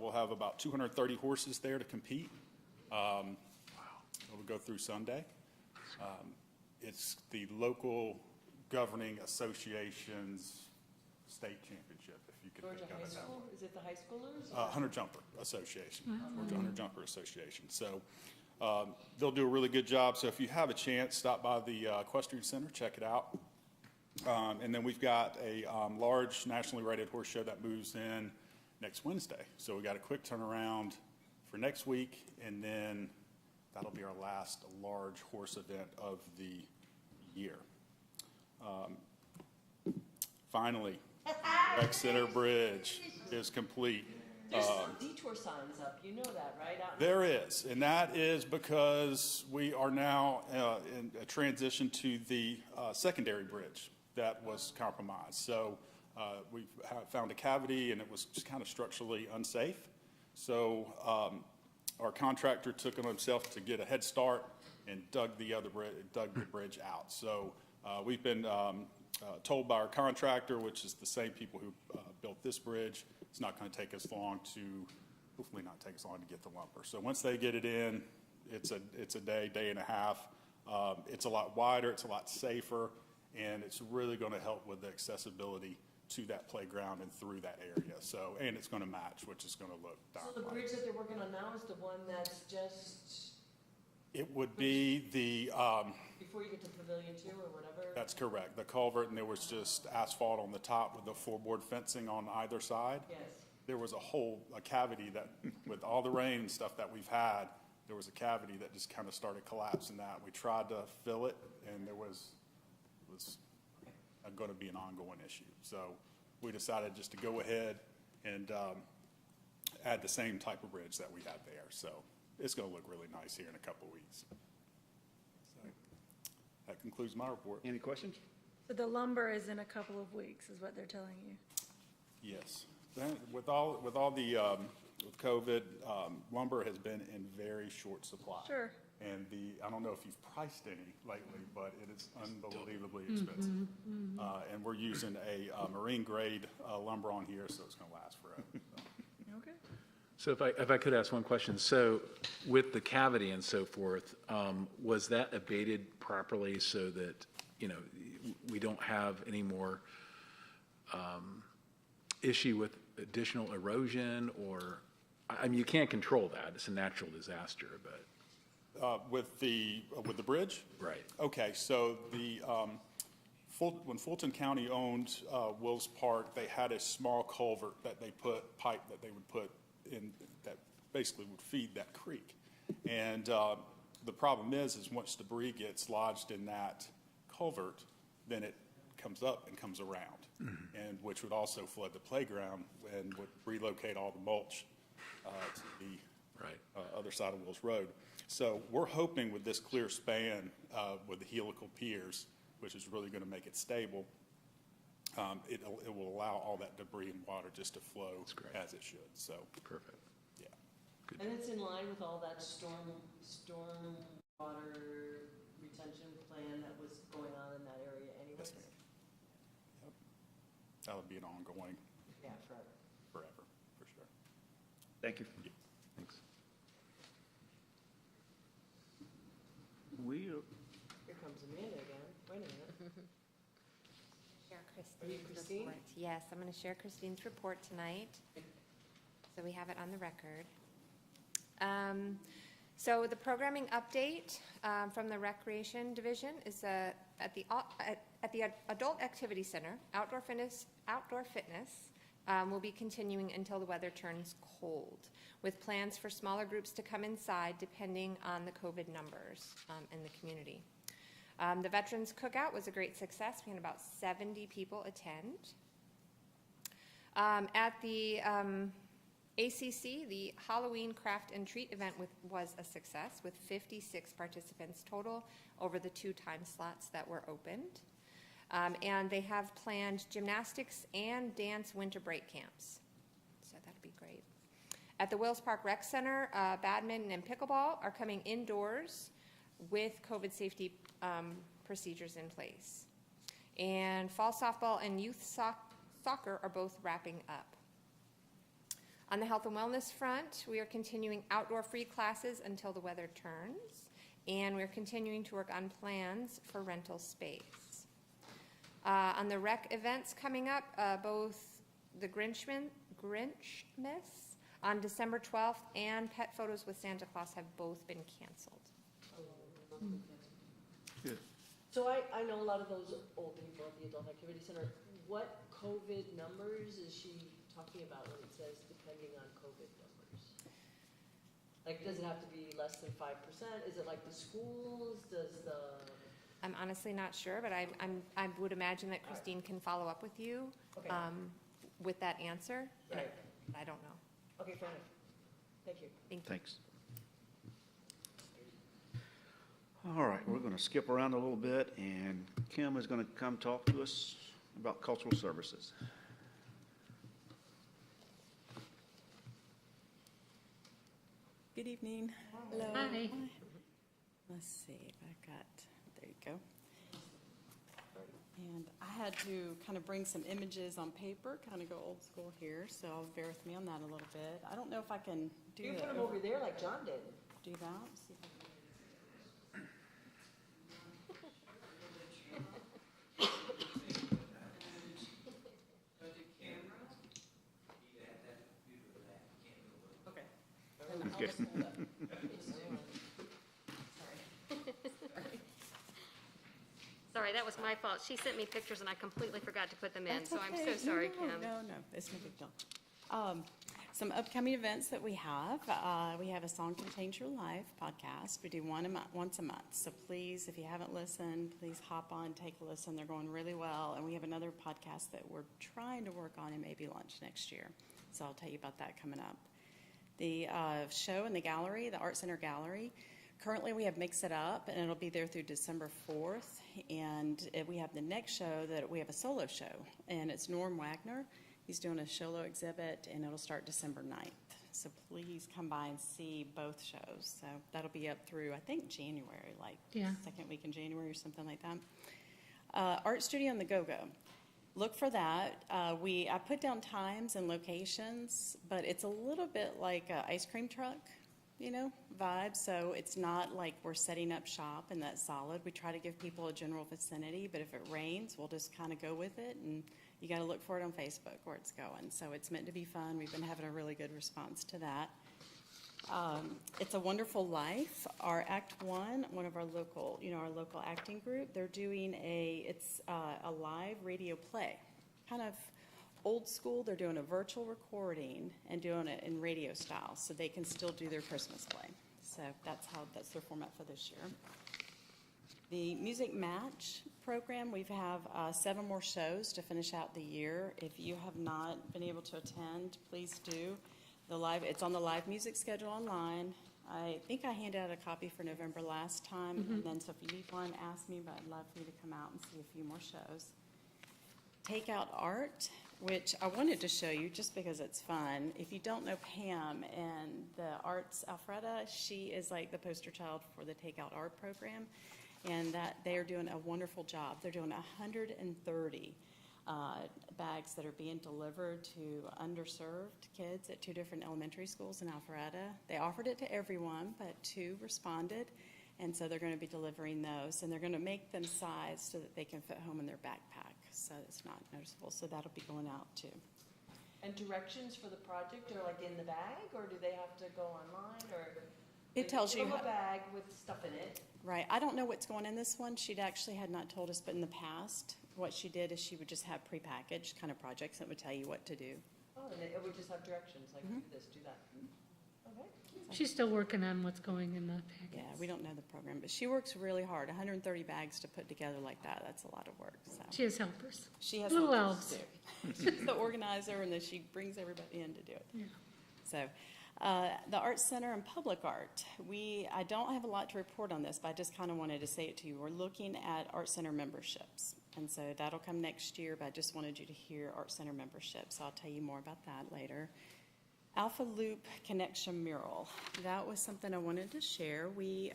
we'll have about 230 horses there to compete. It'll go through Sunday. It's the local governing association's state championship, if you could Georgia think of High it that School, way. is it the high schoolers? Hunter Jumper Association, Georgia Hunter Jumper Association. So they'll do a really good job. So if you have a chance, stop by the Equestrian Center, check it out. And then we've got a large nationally rated horse show that moves in next Wednesday. So we got a quick turnaround for next week, and then that'll be our last large horse event of the year. Finally, Rec Center Bridge is complete. There's detour signs up, you know that, right? Out in- There is, and that is because we are now in a transition to the secondary bridge that was compromised. So we found a cavity, and it was just kind of structurally unsafe. So our contractor took it on himself to get a head start and dug the bridge out. So we've been told by our contractor, which is the same people who built this bridge, it's not going to take us long to, hopefully not take us long to get the lumber. So once they get it in, it's a day and a half. It's a lot wider, it's a lot safer, and it's really going to help with the accessibility to that playground and through that area. So, and it's going to match, which is going to look So darn the like. bridge that they're working on now is the one that's just It would be the, before you get to Pavilion 2 or whatever? that's correct, the culvert, and there was just asphalt on the top with the floorboard fencing on either side. Yes. There was a cavity that, with all the rain and stuff that we've had, there was a cavity that just kind of started collapsing that. We tried to fill it, and it was going to be an ongoing issue. So we decided just to go ahead and add the same type of bridge that we had there. So it's going to look really nice here in a couple of weeks. So that concludes my report. Any questions? So the lumber is in a couple of weeks, is what they're telling you? Yes. With with COVID, lumber has been in very short supply. Sure. And I don't know if you've priced any lately, but it is unbelievably expensive. And we're using a marine grade lumber on here, so it's going to last forever. Okay. So if I could ask one question. So with the cavity and so forth, was that abated properly so that, we don't have any more issue with additional erosion? Or, I mean, you can't control that. It's a natural disaster, but. With the bridge? Right. Okay, so when Fulton County owned Wills Park, they had a small culvert that they pipe that they would put in that basically would feed that creek. And the problem is once debris gets lodged in that culvert, then it comes up and comes around, and which would also flood the playground and would relocate all the mulch to the other side of Wills Road. So we're hoping with this clear span with the helical piers, which is really going to make it stable, it will allow all that debris and water just to flow as it should. So Perfect. yeah. Good. And it's in line with all that storm water retention plan that was going on in that area anyways? Yes, ma'am. Yep. That would be an ongoing Yeah, forever. forever, for sure. Thank you. Thanks. We, Here comes Amanda again. Wait a minute. Share Are you Christine's Christine? report. Yes, I'm going to share Christine's report tonight, so we have it on the record. So the programming update from the Recreation Division is at the Adult Activity Center. Outdoor fitness will be continuing until the weather turns cold, with plans for smaller groups to come inside depending on the COVID numbers in the community. The Veterans Cookout was a great success. We had about 70 people attend. At the ACC, the Halloween Craft and Treat event was a success with 56 participants total over the 2 time slots that were opened. And they have planned gymnastics and dance winter break camps. So that'd be great. At the Wills Park Rec Center, badminton and pickleball are coming indoors with COVID safety procedures in place. And fall softball and youth soccer are both wrapping up. On the health and wellness front, we are continuing outdoor free classes until the weather turns, and we're continuing to work on plans for rental space. On the rec events coming up, both the Grinchmas on December 12th and Pet Photos with Santa Claus have both been canceled. Good. So I know a lot of those old people at the Adult Activity Center. What COVID numbers is she talking about when it says depending on COVID numbers? Like, does it have to be less than 5%? Is it like the schools? Does the... I'm honestly not sure, but I would imagine that Christine can follow up with you Okay. with that answer. Right. I don't know. Okay, fair enough. Thank you. Thank you. Thanks. All right, we're going to skip around a little bit, and Kim is going to come talk to us about cultural services. Good evening. Hello. Hi. Let's see if I've got, there you go. And I had to kind of bring some images on paper, kind of go old school here, so bear with me on that a little bit. I don't know if I can do You that. put them over there like John did. Do that. See if I can- Okay. And I'll Okay. just hold up. Sorry, that was my fault. She sent me pictures and I completely forgot to put them in, That's so I'm okay. so No, sorry, no, Kim. No, it's no big deal. Some upcoming events that we have a Song Can Change Your Life podcast. We do once a month. So please, if you haven't listened, please hop on, take a listen. They're going really well. And we have another podcast that we're trying to work on and maybe launch next year. So I'll tell you about that coming up. The show in the gallery, the Art Center Gallery, currently we have Mix It Up, and it'll be there through December 4th. And we have the next show that we have a solo show, and it's Norm Wagner. He's doing a solo exhibit, and it'll start December 9th. So please come by and see both shows. So that'll be up through, I think, January, like second week in January or something like that. Art Studio on the Go-Go. Look for that. I put down times and locations, but it's a little bit like an ice cream truck, vibe. So it's not like we're setting up shop and that's solid. We try to give people a general vicinity, but if it rains, we'll just kind of go with it. And you got to look for it on Facebook where it's going. So it's meant to be fun. We've been having a really good response to that. It's a Wonderful Life. Our Act One, one of our local, our local acting group, they're doing a live radio play, kind of old school. They're doing a virtual recording and doing it in radio style, so they can still do their Christmas play. So that's their format for this year. The Music Match program, we have 7 more shows to finish out the year. If you have not been able to attend, please do. It's on the live music schedule online. I think I handed out a copy for November last time, and then so if you need one, ask me, but I'd love for you to come out and see a few more shows. Takeout Art, which I wanted to show you just because it's fun. If you don't know Pam and the arts Alpharetta, she is like the poster child for the Takeout Art program, and that they are doing a wonderful job. They're doing 130 bags that are being delivered to underserved kids at 2 different elementary schools in Alpharetta. They offered it to everyone, but 2 responded, and so they're going to be delivering those, and they're going to make them sized so that they can fit home in their backpack, so it's not noticeable. So that'll be going out too. And directions for the project are like in the bag, or do they have to go online, or? It tells you Give them a bag with stuff in it. Right. I don't know what's going in this one. She'd actually had not told us, but in the past, what she did is she would just have prepackaged kind of projects that would tell you what to do. Oh, and it would just have directions, like do this, do that. Okay. She's still working on what's going in the package. Yeah, we don't know the program, but she works really hard. 130 bags to put together like that, that's a lot of work. So She has helpers. she has Little helpers, elves. too. She's the organizer, and then she brings everybody in to do it. Yeah. So, the Art Center and Public Art. I don't have a lot to report on this, but I just kind of wanted to say it to you. We're looking at Art Center memberships. And so that'll come next year, but I just wanted you to hear Art Center membership, so I'll tell you more about that later. Alpha Loop Connection Mural. That was something I wanted to share. We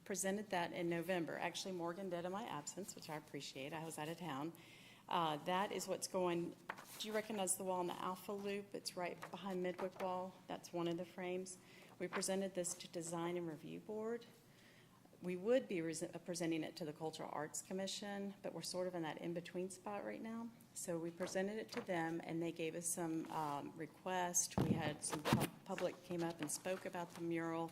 presented that in November. Actually, Morgan did in my absence, which I appreciate. I was out of town. That is what's going, do you recognize the wall in the Alpha Loop? It's right behind Midwick Wall. That's one of the frames. We presented this to Design and Review Board. We would be presenting it to the Cultural Arts Commission, but we're sort of in that in-between spot right now. So we presented it to them, and they gave us some requests. We had some public came up and spoke about the mural,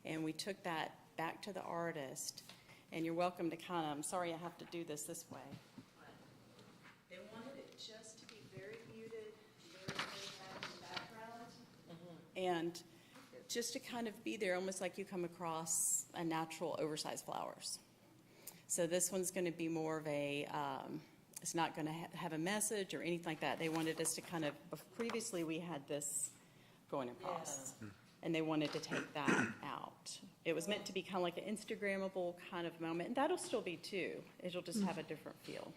and we took that back to the artist. And you're welcome to kind of, I'm sorry I have to do this way. They wanted it just to be very muted, very in the background, and just to kind of be there, almost like you come across a natural oversized flowers. So this one's going to be more of a, it's not going to have a message or anything like that. They wanted us to kind of, previously we had this going across, and they wanted to take that out. It was meant to be kind of like an Instagrammable kind of moment, and that'll still be too. It'll just have a different feel.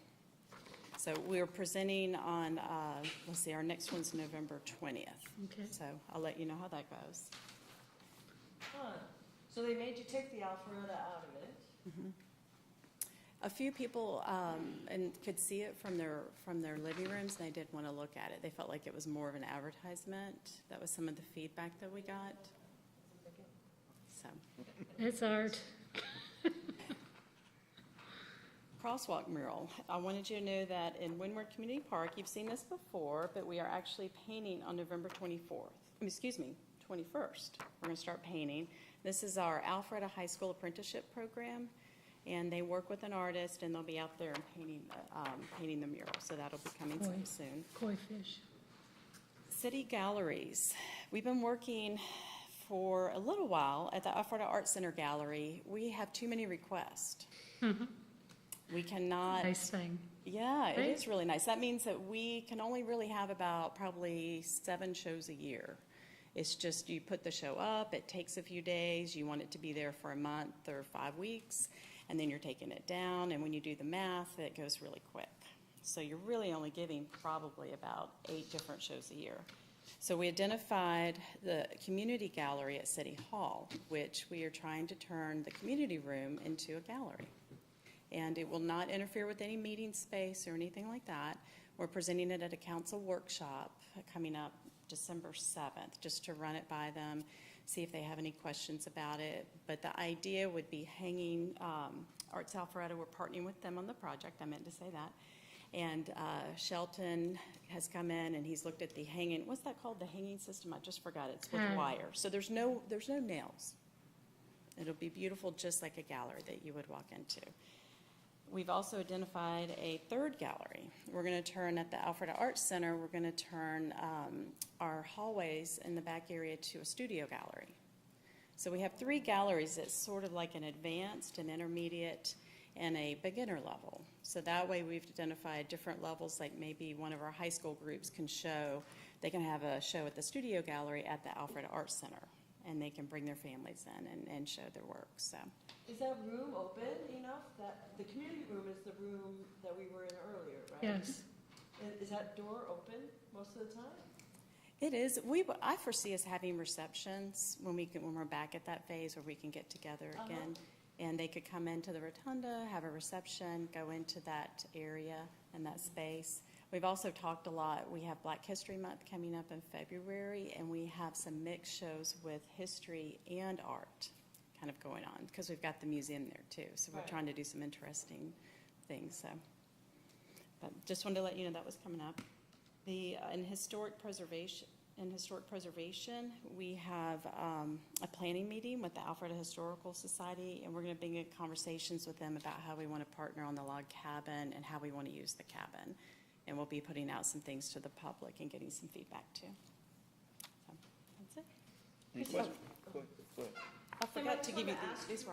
So we're presenting on, let's see, our next one's November 20th. Okay. So I'll let you know how that goes. Huh. So they made you take the Alpharetta out of it? A few people and could see it from their living rooms, and they did want to look at it. They felt like it was more of an advertisement. That was some of the feedback that we got. So. It's art. Crosswalk mural. I wanted you to know that in Windward Community Park, you've seen this before, but we are actually painting on November 21st. We're going to start painting. This is our Alpharetta High School Apprenticeship Program, and they work with an artist, and they'll be out there and painting the mural. So that'll be coming soon. Koi fish. City galleries. We've been working for a little while at the Alpharetta Art Center Gallery. We have too many requests. We cannot. Nice thing. Yeah, it Right? is really nice. That means that we can only really have about probably 7 shows a year. It's just you put the show up, it takes a few days, you want it to be there for a month or 5 weeks, and then you're taking it down, and when you do the math, it goes really quick. So you're really only giving probably about 8 different shows a year. So we identified the community gallery at City Hall, which we are trying to turn the community room into a gallery. And it will not interfere with any meeting space or anything like that. We're presenting it at a council workshop coming up December 7th, just to run it by them, see if they have any questions about it. But the idea would be hanging, Arts Alpharetta, we're partnering with them on the project, I meant to say that. And Shelton has come in and he's looked at the hanging, what's that called, the hanging system? I just forgot, it's with wire. So there's no nails. It'll be beautiful, just like a gallery that you would walk into. We've also identified a third gallery. We're going to turn at the Alpharetta Arts Center, we're going to turn our hallways in the back area to a studio gallery. So we have 3 galleries that's sort of like an advanced, an intermediate, and a beginner level. So that way we've identified different levels, like maybe one of our high school groups can show, they can have a show at the studio gallery at the Alpharetta Arts Center, and they can bring their families in and show their work, so. Is that room open enough? That, the community room is the room that we were in earlier, right? Yes. Is that door open most of the time? It is. I foresee us having receptions when we're back at that phase where we can get together again. And they could come into the rotunda, have a reception, go into that area and that space. We've also talked a lot. We have Black History Month coming up in February, and we have some mixed shows with history and art kind of going on because we've got the museum there too. So we're trying to do some interesting things. So, but just wanted to let you know that was coming up. In historic preservation, we have a planning meeting with the Alpharetta Historical Society, and we're going to begin conversations with them about how we want to partner on the log cabin and how we want to use the cabin. And we'll be putting out some things to the public and getting some feedback too. So that's it. Any questions? Go ahead. I forgot to give you these.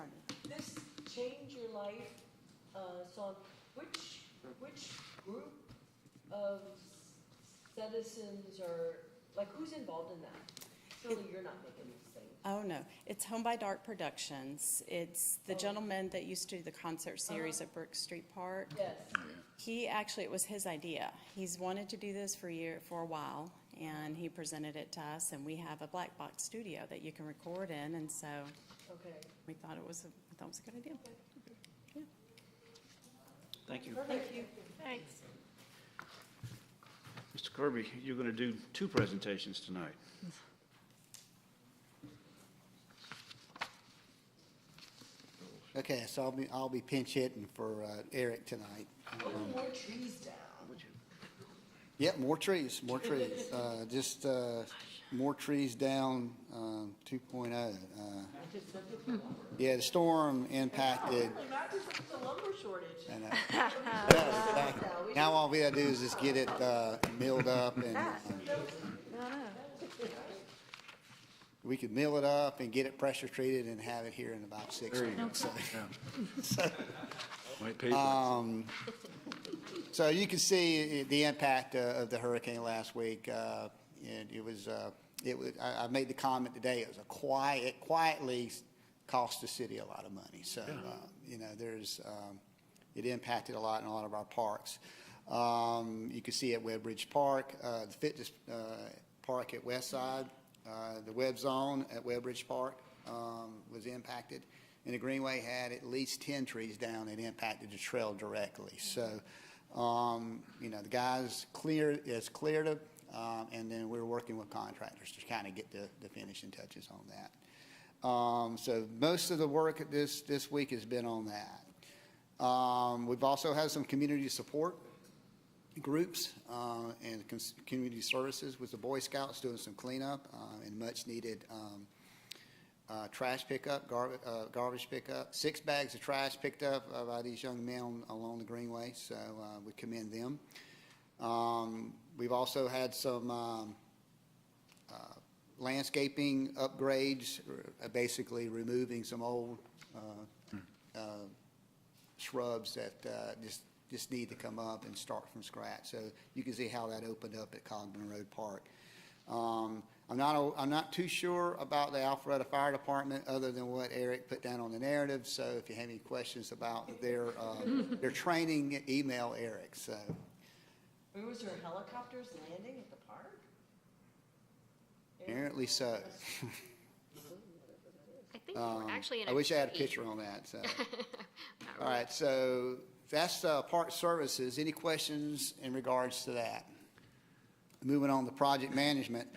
This Change Your Life song, which group of citizens are, like, who's involved in that? Surely you're not making these things. Oh, no. It's Home by Dark Productions. It's the gentleman that used to do the concert series at Brook Street Park. Yes. It was his idea. He's wanted to do this for a while, and he presented it to us, and we have a black box studio that you can record in, and so Okay. we thought it was a good idea. Yeah. Thank you. Thank you. Thanks. Mr. Kirby, you're going to do 2 presentations tonight. Okay, so I'll be pinch hitting for Eric tonight. More trees down. Yep, more trees. Just more trees down 2.0. Yeah, the storm impacted. Not just the lumber shortage. Now all we gotta do is just get it milled up and we could mill it up and get it pressure treated and have it here in about 6 weeks. White paper. So you can see the impact of the hurricane last week. And I made the comment today, it was it quietly cost the city a lot of money. So, it impacted a lot in a lot of our parks. You can see at Webbridge Park, the fitness park at Westside, the Web Zone at Webbridge Park was impacted. And the Greenway had at least 10 trees down that impacted the trail directly. So, the guys cleared it, and then we're working with contractors to kind of get the finishing touches on that. So most of the work this week has been on that. We've also had some community support groups and community services with the Boy Scouts doing some cleanup and much needed trash pickup, garbage pickup. 6 bags of trash picked up by these young men along the Greenway, so we commend them. We've also had some landscaping upgrades, basically removing some old shrubs that just need to come up and start from scratch. So you can see how that opened up at Cogburn Road Park. I'm not too sure about the Alpharetta Fire Department other than what Eric put down on the narrative. So if you have any questions about their training, email Eric. So. Was there helicopters landing at the park? Apparently so. I think we're actually in I wish I had a picture on that. So. All right, so that's park services. Any questions in regards to that? Moving on to project management.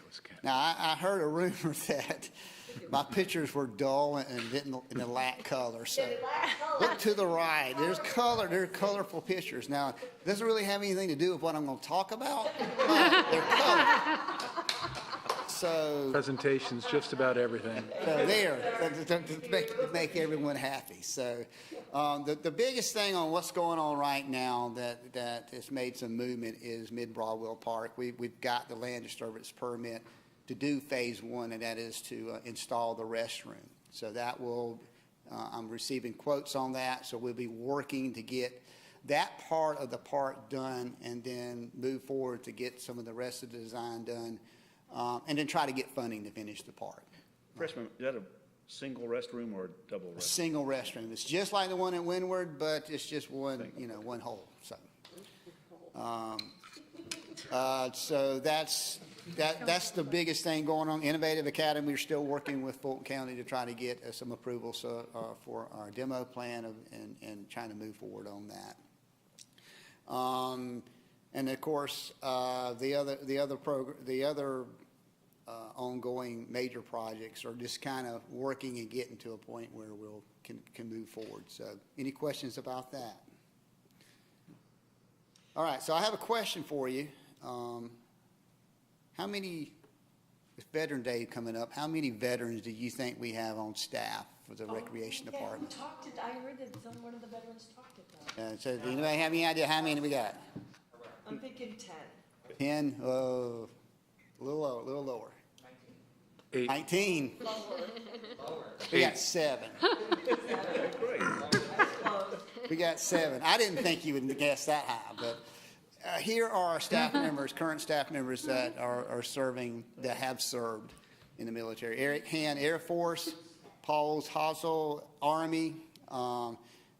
Now, I heard a rumor that my pictures were dull and didn't lack color. So look to the right. There's color. There are colorful pictures. Now, it doesn't really have anything to do with what I'm going to talk about. They're color. So Presentations, just about everything. So there, to make everyone happy. So the biggest thing on what's going on right now that has made some movement is Mid-Broadwell Park. We've got the land disturbance permit to do phase 1, and that is to install the restroom. So that will, I'm receiving quotes on that, so we'll be working to get that part of the park done and then move forward to get some of the rest of the design done, and then try to get funding to finish the park. Freshman, is that a single restroom or a double A restroom? single restroom. It's just like the one at Windward, but it's just one, one hole. So, so that's the biggest thing going on. Innovative Academy, we're still working with Fulton County to try to get some approval for our demo plan and trying to move forward on that. And of course, the other ongoing major projects are just kind of working and getting to a point where can move forward. So, any questions about that? All right. So I have a question for you. How many, with Veteran Day coming up, how many veterans do you think we have on staff for the Recreation Department? I heard that one of the veterans talked at that. So, do anybody have any idea how many we got? I'm thinking 10. 10? Oh, a little lower. 8. 19. We got 7. We got 7. I didn't think you would guess that high, but here are our staff members, current staff members that are serving, that have served in the military. Eric Hand, Air Force, Pauls Hassel, Army,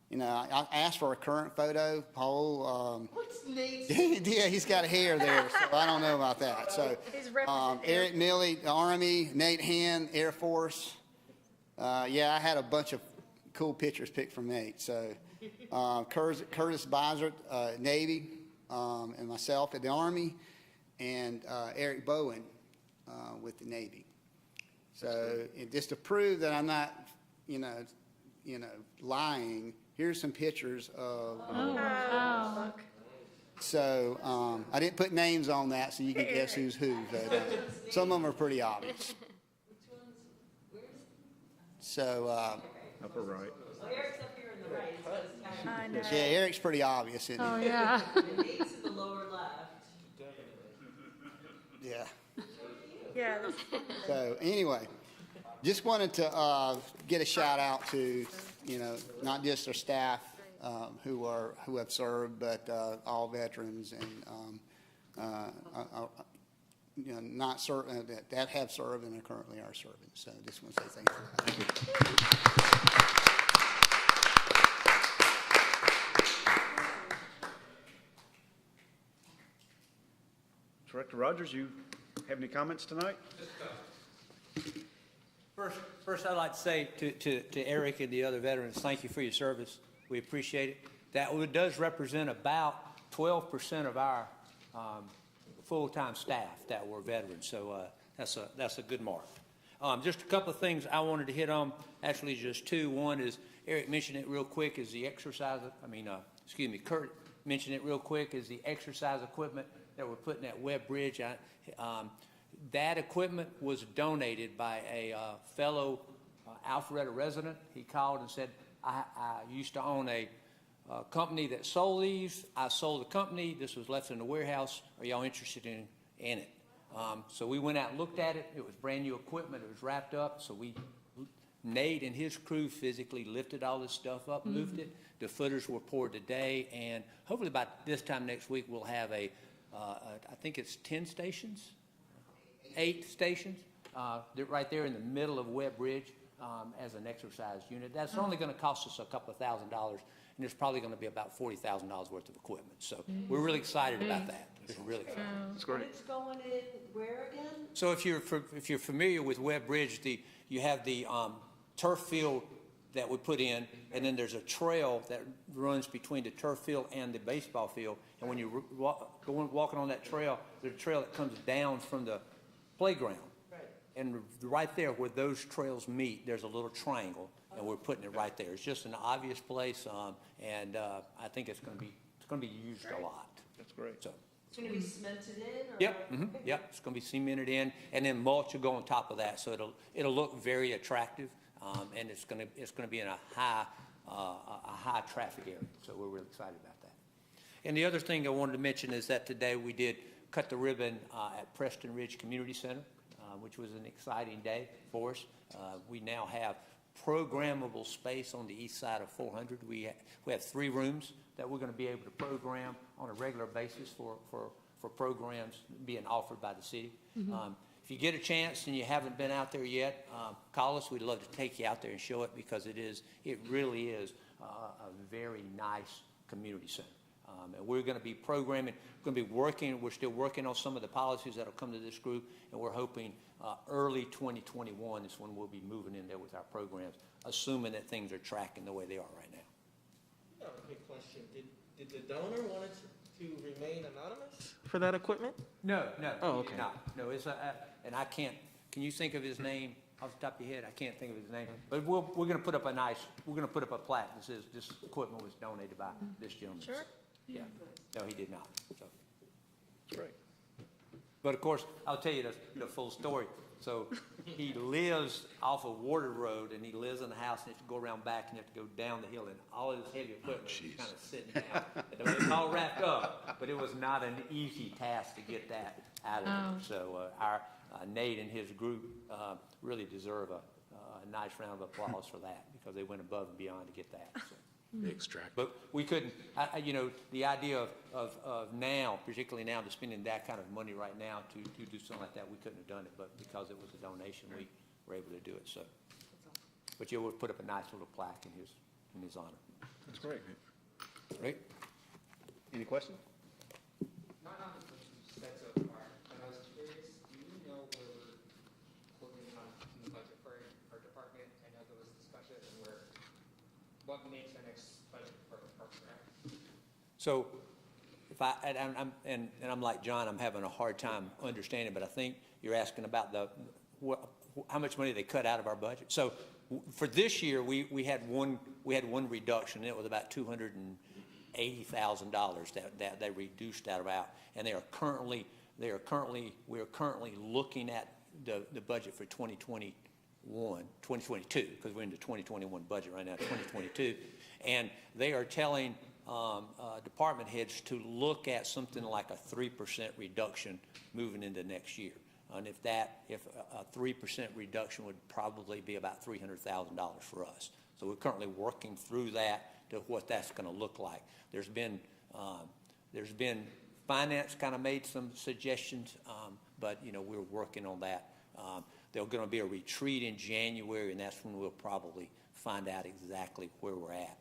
You know, I asked for a current photo. Paul, What's Nate's? yeah, he's got hair there, so I don't know about that. So, He's representing. Eric Milley, the Army, Nate Hand, Air Force. Yeah, I had a bunch of cool pictures picked from Nate. So, Curtis Bizert, Navy, and myself at the Army, and Eric Bowen with the Navy. So, just to prove that I'm not, lying, here's some pictures of. Oh. So I didn't put names on that, so you can guess who's who. But some of them are pretty obvious. So Upper right. Oh, Eric's up here in the right, so it's kind I know. yeah, Eric's pretty obvious, isn't Oh, he? yeah. of, Nate's in the lower left. Yeah. Yeah. So anyway, just wanted to get a shout out to not just our staff who have served, but all veterans and not serving that have served and currently are serving. So just want to say thank you. Director Rogers, you have any comments tonight? First, I'd like to say to Eric and the other veterans, thank you for your service. We appreciate it. That does represent about 12% of our full-time staff that were veterans, so that's a good mark. Just a couple of things I wanted to hit on, actually just two. One is, Eric mentioned it real quick, is the exercise, Kurt mentioned it real quick, is the exercise equipment that we're putting at Webb Bridge. That equipment was donated by a fellow Alpharetta resident. He called and said, I used to own a company that sold these. I sold the company. This was left in the warehouse. Are y'all interested in it? So we went out and looked at it. It was brand new equipment. It was wrapped up. So Nate and his crew physically lifted all this stuff up, moved it. The footers were poured today, and hopefully by this time next week we'll have I think it's 10 stations, 8 stations, right there in the middle of Webb Bridge as an exercise unit. That's only going to cost us a couple of $1,000, and it's probably going to be about $40,000 worth of equipment. So we're really excited about that. We're really excited. That's great. It's going in where again? So if you're familiar with Webb Bridge, you have the turf field that we put in, and then there's a trail that runs between the turf field and the baseball field. And when you're walking on that trail, there's a trail that comes down from the playground. Right. And right there where those trails meet, there's a little triangle, and we're putting it right there. It's just an obvious place, and I think it's going to be used a lot. That's great. So. It's going to be cemented in? Or Yep, yep, it's going to be cemented in, and then mulch will go on top of that, so it'll look very attractive, and it's going to be in a high traffic area. So we're really excited about that. And the other thing I wanted to mention is that today we did cut the ribbon at Preston Ridge Community Center, which was an exciting day for us. We now have programmable space on the east side of 400. We have 3 rooms that we're going to be able to program on a regular basis for programs being offered by the city. If you get a chance and you haven't been out there yet, call us. We'd love to take you out there and show it, because it really is a very nice community center. And we're going to be programming, we're still working on some of the policies that will come to this group, and we're hoping early 2021 is when we'll be moving in there with our programs, assuming that things are tracking the way they are right now. I have a quick question. Did the donor want to remain anonymous for that equipment? No. Oh, he did okay. not. No, it's and I can't. Can you think of his name off the top of your head? I can't think of his name. But we're going to put up a plaque that says this equipment was donated by this gentleman. Sure. Yeah. No, he did not. So. That's great. But of course, I'll tell you the full story. So he lives off of Water Road, and he lives in the house, and he has to go around back, and you have to go down the hill, and all of this heavy equipment is kind of sitting down. And it's all wrapped up, but it was not an easy task to get that out of there. So our Nate and his group really deserve a nice round of applause for that, because they went above and beyond to get that. So. Extract. But we couldn't, the idea of now, particularly now, to spending that kind of money right now to do something like that, we couldn't have done it, but because it was a donation, we were able to do it, so. But you'll put up a nice little plaque in his in his honor. That's great. Right? Any questions? Not on the set so far, but I was curious, do you know where we're holding on in the budget for our department? I know there was discussion and what makes the next budget for Parks and Rec? So if I'm like John, I'm having a hard time understanding, but I think you're asking about how much money they cut out of our budget. So for this year, we had one reduction, and it was about $280,000 that they reduced out of our, and we are currently looking at the budget for 2022, because we're in the 2021 budget right now, 2022, and they are telling department heads to look at something like a 3% reduction moving into next year. And if a 3% reduction would probably be about $300,000 for us. So we're currently working through that to what that's going to look like. There's been finance kind of made some suggestions, but we're working on that. There's going to be a retreat in January, and that's when we'll probably find out exactly where we're at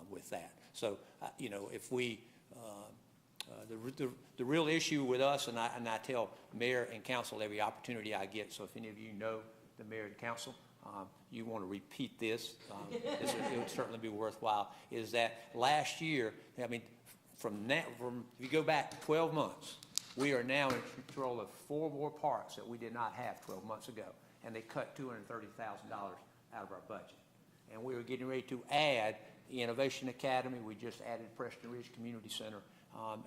with that. So if we the real issue with us, and I tell mayor and council every opportunity I get, so if any of you know the mayor and council, you want to repeat this, it would certainly be worthwhile, is that last year, if you go back 12 months, we are now in control of 4 more parks that we did not have 12 months ago, and they cut $230,000 out of our budget. And we were getting ready to add the Innovation Academy. We just added Preston Ridge Community Center.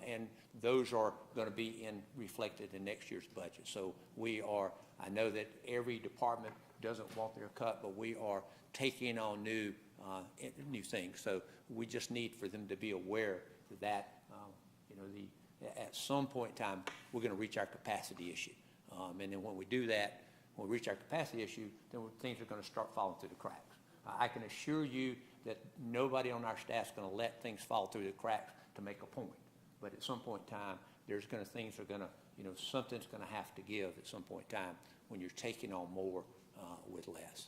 And those are going to be reflected in next year's budget. So I know that every department doesn't want their cut, but we are taking on new things. So we just need for them to be aware that, at some point in time, we're going to reach our capacity issue. And then when we do that, when we reach our capacity issue, then things are going to start falling through the cracks. I can assure you that nobody on our staff is going to let things fall through the cracks to make a point. But at some point in time, something's going to have to give at some point in time when you're taking on more with less.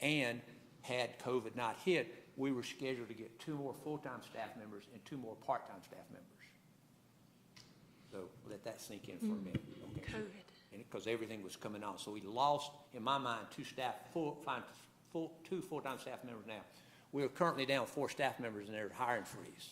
And had COVID not hit, we were scheduled to get 2 more full-time staff members and 2 more part-time staff members. So let that sink in for a minute. Okay? COVID. Because everything was coming on. So we lost, in my mind, 2 full-time staff members now. We are currently down 4 staff members in their hiring freeze.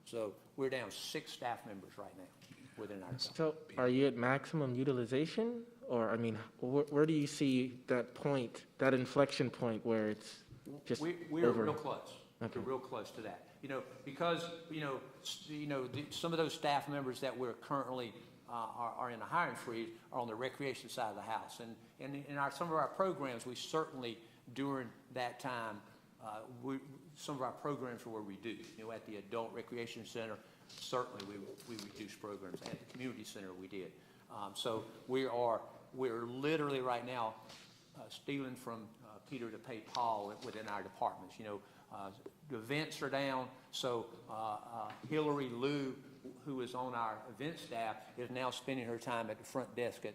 So we're down 6 staff members right now within our company. So are you at maximum utilization? Or, where do you see that point, that inflection point where it's just we're over? Real close. Okay. We're real close to that. Because, some of those staff members that we're currently are in a hiring freeze are on the recreation side of the house. And in some of our programs, we certainly, during that time, some of our programs were reduced. At the Adult Recreation Center, certainly we reduced programs. At the Community Center, we did. So we're literally right now stealing from Peter to pay Paul within our departments. The events are down, so Hillary Lou, who is on our event staff, is now spending her time at the front desk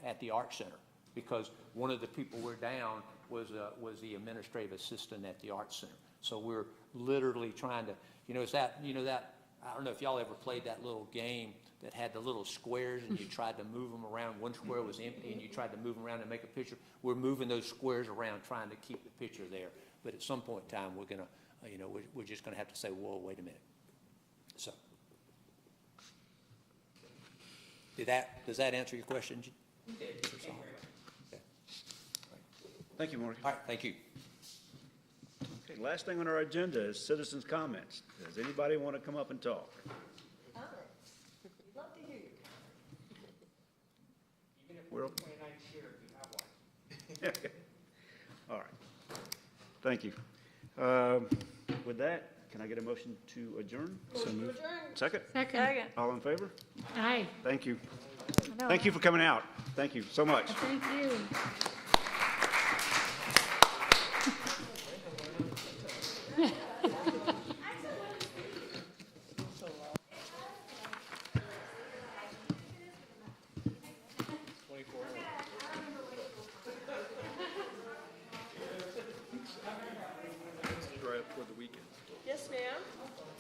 at the Art Center, because one of the people we're down was the administrative assistant at the Art Center. So we're literally trying to, I don't know if y'all ever played that little game that had the little squares and you tried to move them around. One square was empty and you tried to move them around and make a picture. We're moving those squares around trying to keep the picture there. But at some point in time, we're going to, we're just going to have to say, whoa, wait a minute. So, does that answer your question? You did. Thank you very much. Okay. Thank you, Morgan. All right, thank you. Okay, last thing on our agenda is citizens' comments. Does anybody want to come up and talk? We'd love to hear you. Even if we're 29 here, you have one. All right. Thank you. With that, can I get a motion to adjourn? Motion to adjourn. Second? Second. All in favor? Aye. Thank you. Thank you for coming out. Thank you so much. Thank you. ma'am.